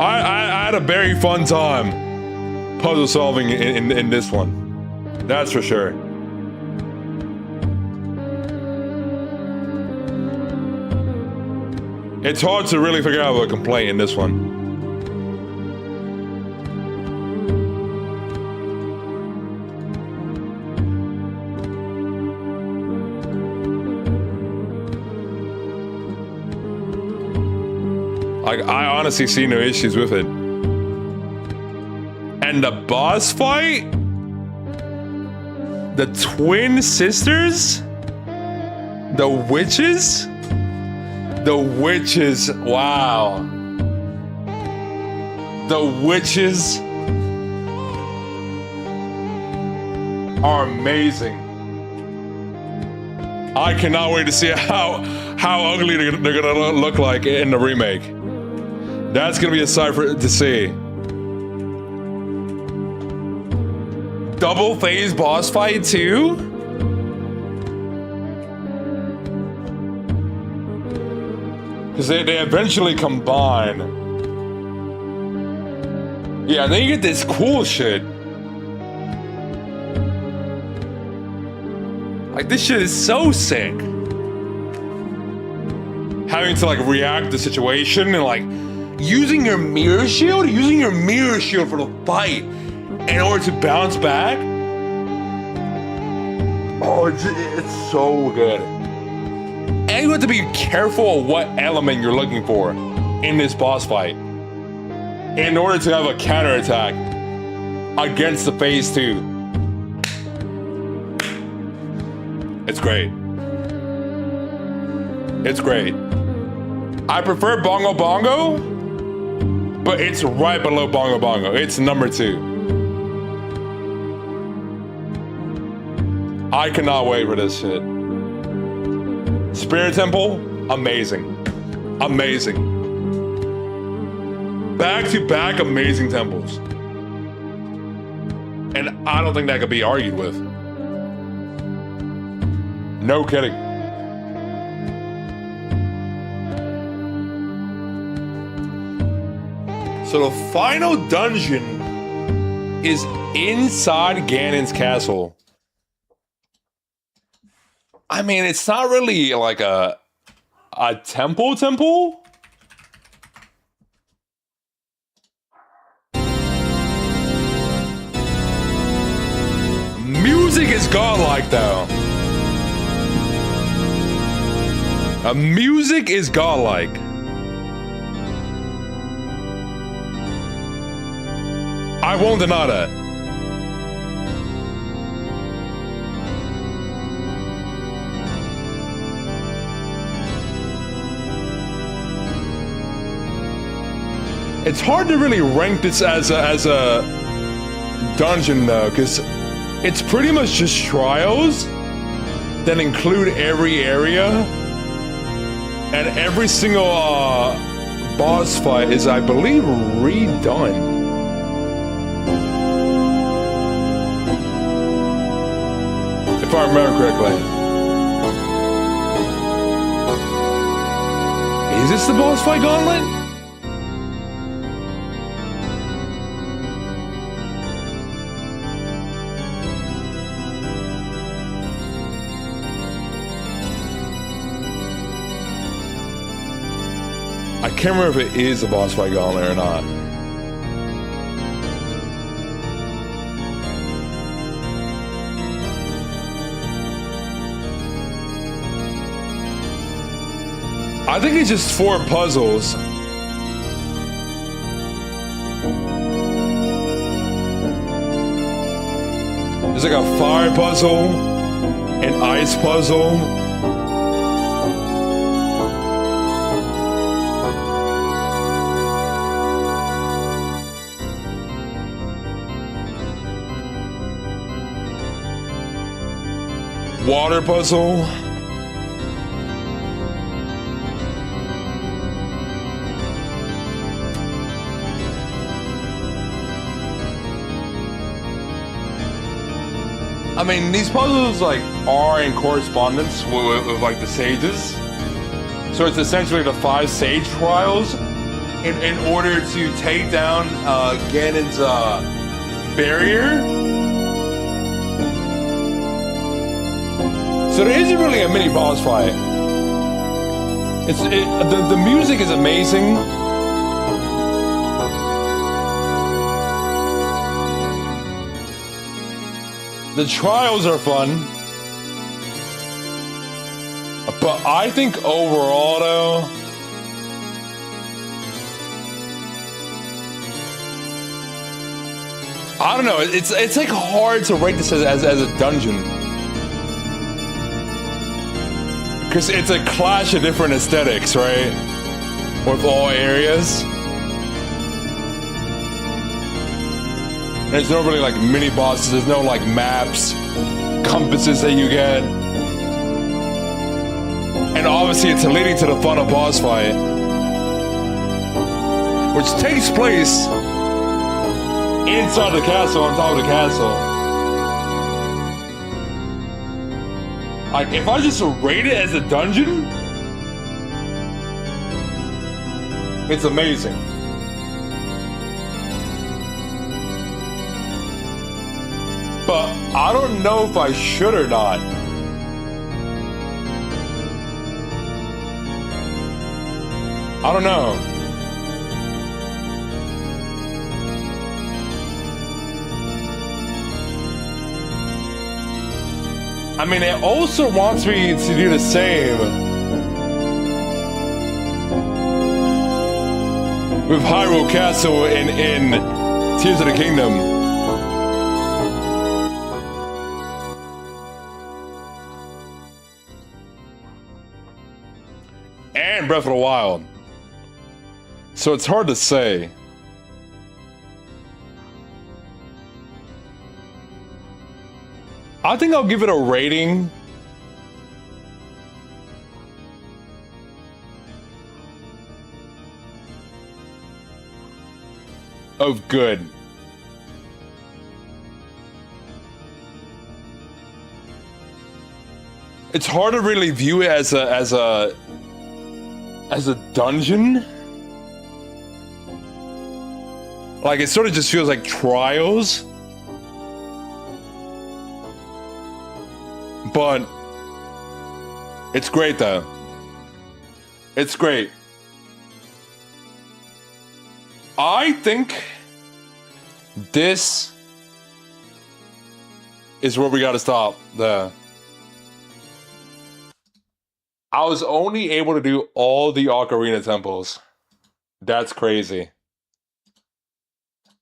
I had a very fun time puzzle solving in this one. That's for sure. It's hard to really figure out a complaint in this one. Like, I honestly see no issues with it. And the boss fight? The twin sisters? The witches? The witches, wow. The witches are amazing. I cannot wait to see how ugly they're gonna look like in the remake. That's gonna be a sight to see. Double phase boss fight too? Because they eventually combine. Yeah, and then you get this cool shit. Like, this shit is so sick. Having to, like, react to the situation and, like, using your mirror shield for the fight in order to bounce back. Oh, it's so good. And you have to be careful of what element you're looking for in this boss fight in order to have a counterattack against the phase 2. It's great. It's great. I prefer Bongo Bongo, but it's right below Bongo Bongo. It's number 2. I cannot wait for this shit. Spirit Temple, amazing. Amazing. Back-to-back amazing temples. And I don't think that could be argued with. No kidding. So the final dungeon is inside Ganon's castle. I mean, it's not really like a temple. Music is godlike though. Music is godlike. I won't deny that. It's hard to really rank this as a dungeon though, because it's pretty much just trials that include every area, and every single boss fight is, I believe, redone. If I remember correctly. Is this the boss fight gauntlet? I can't remember if it is the boss fight gauntlet or not. I think it's just 4 puzzles. There's like a fire puzzle, an ice puzzle, water puzzle. I mean, these puzzles like are in correspondence with like the sages. So it's essentially the 5 sage trials in order to take down Ganon's barrier. So there isn't really a mini boss fight. The music is amazing. The trials are fun. But I think overall though, I don't know, it's like hard to rate this as a dungeon. Because it's a clash of different aesthetics, right? With all areas. There's no really like mini bosses, there's no like maps, compasses that you get. And obviously it's leading to the final boss fight, which takes place inside the castle, on top of the castle. Like, if I just rate it as a dungeon, it's amazing. But I don't know if I should or not. I don't know. I mean, it also wants me to do the same with Hyrule Castle in Tears of the Kingdom. And Breath of the Wild. So it's hard to say. I think I'll give it a rating of good. It's hard to really view it as a dungeon. Like, it sort of just feels like trials. But it's great though. It's great. I think this is where we gotta stop. I was only able to do all the Ocarina temples. That's crazy.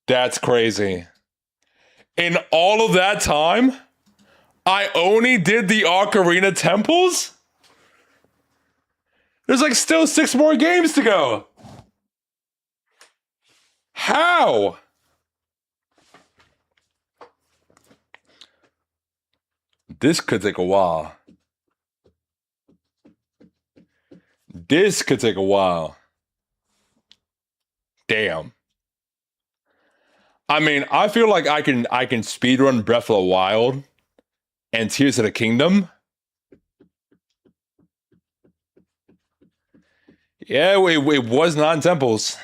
That's crazy. In all of that time, I only did the Ocarina temples? There's like still 6 more games to go. How? This could take a while. This could take a while. Damn. I mean, I feel like I can speedrun Breath of the Wild and Tears of the Kingdom. Yeah, it was 9 temples.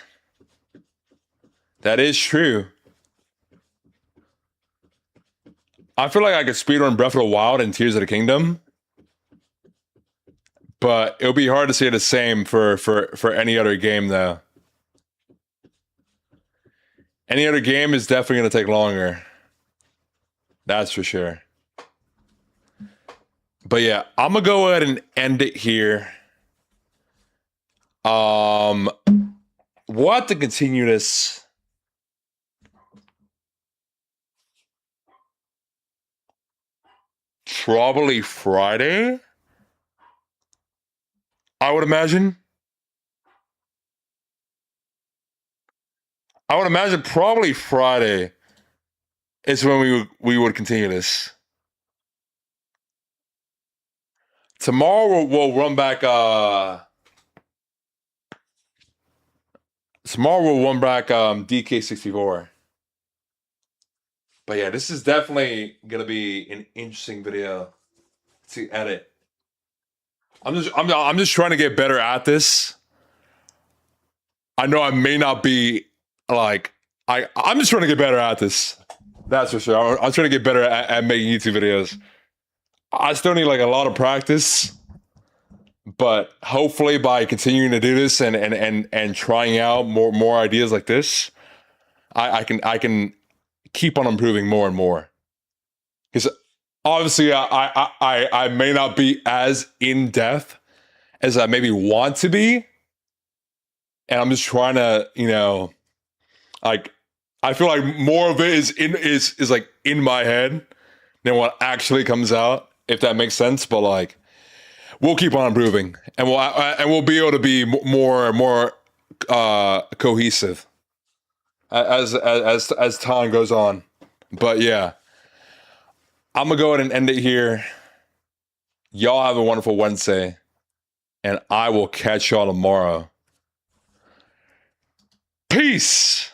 That is true. I feel like I could speedrun Breath of the Wild and Tears of the Kingdom, but it'll be hard to say the same for any other game, though. Any other game is definitely going to take longer. That's for sure. But yeah, I'm gonna go ahead and end it here. We'll have to continue this. Probably Friday, I would imagine. I would imagine probably Friday is when we would continue this. Tomorrow we'll run back. Tomorrow we'll run back DK64. But yeah, this is definitely gonna be an interesting video to edit. I'm just trying to get better at this. I know I may not be like I'm just trying to get better at this. That's for sure. I'm trying to get better at making YouTube videos. I still need like a lot of practice, but hopefully by continuing to do this and trying out more ideas like this, I can keep on improving more and more. Because obviously I may not be as in depth as I maybe want to be, and I'm just trying to, you know, like I feel like more of it is like in my head than what actually comes out, if that makes sense. But like, we'll keep on improving, and we'll be able to be more cohesive as time goes on. But yeah, I'm gonna go ahead and end it here. Y'all have a wonderful Wednesday, and I will catch y'all tomorrow. Peace.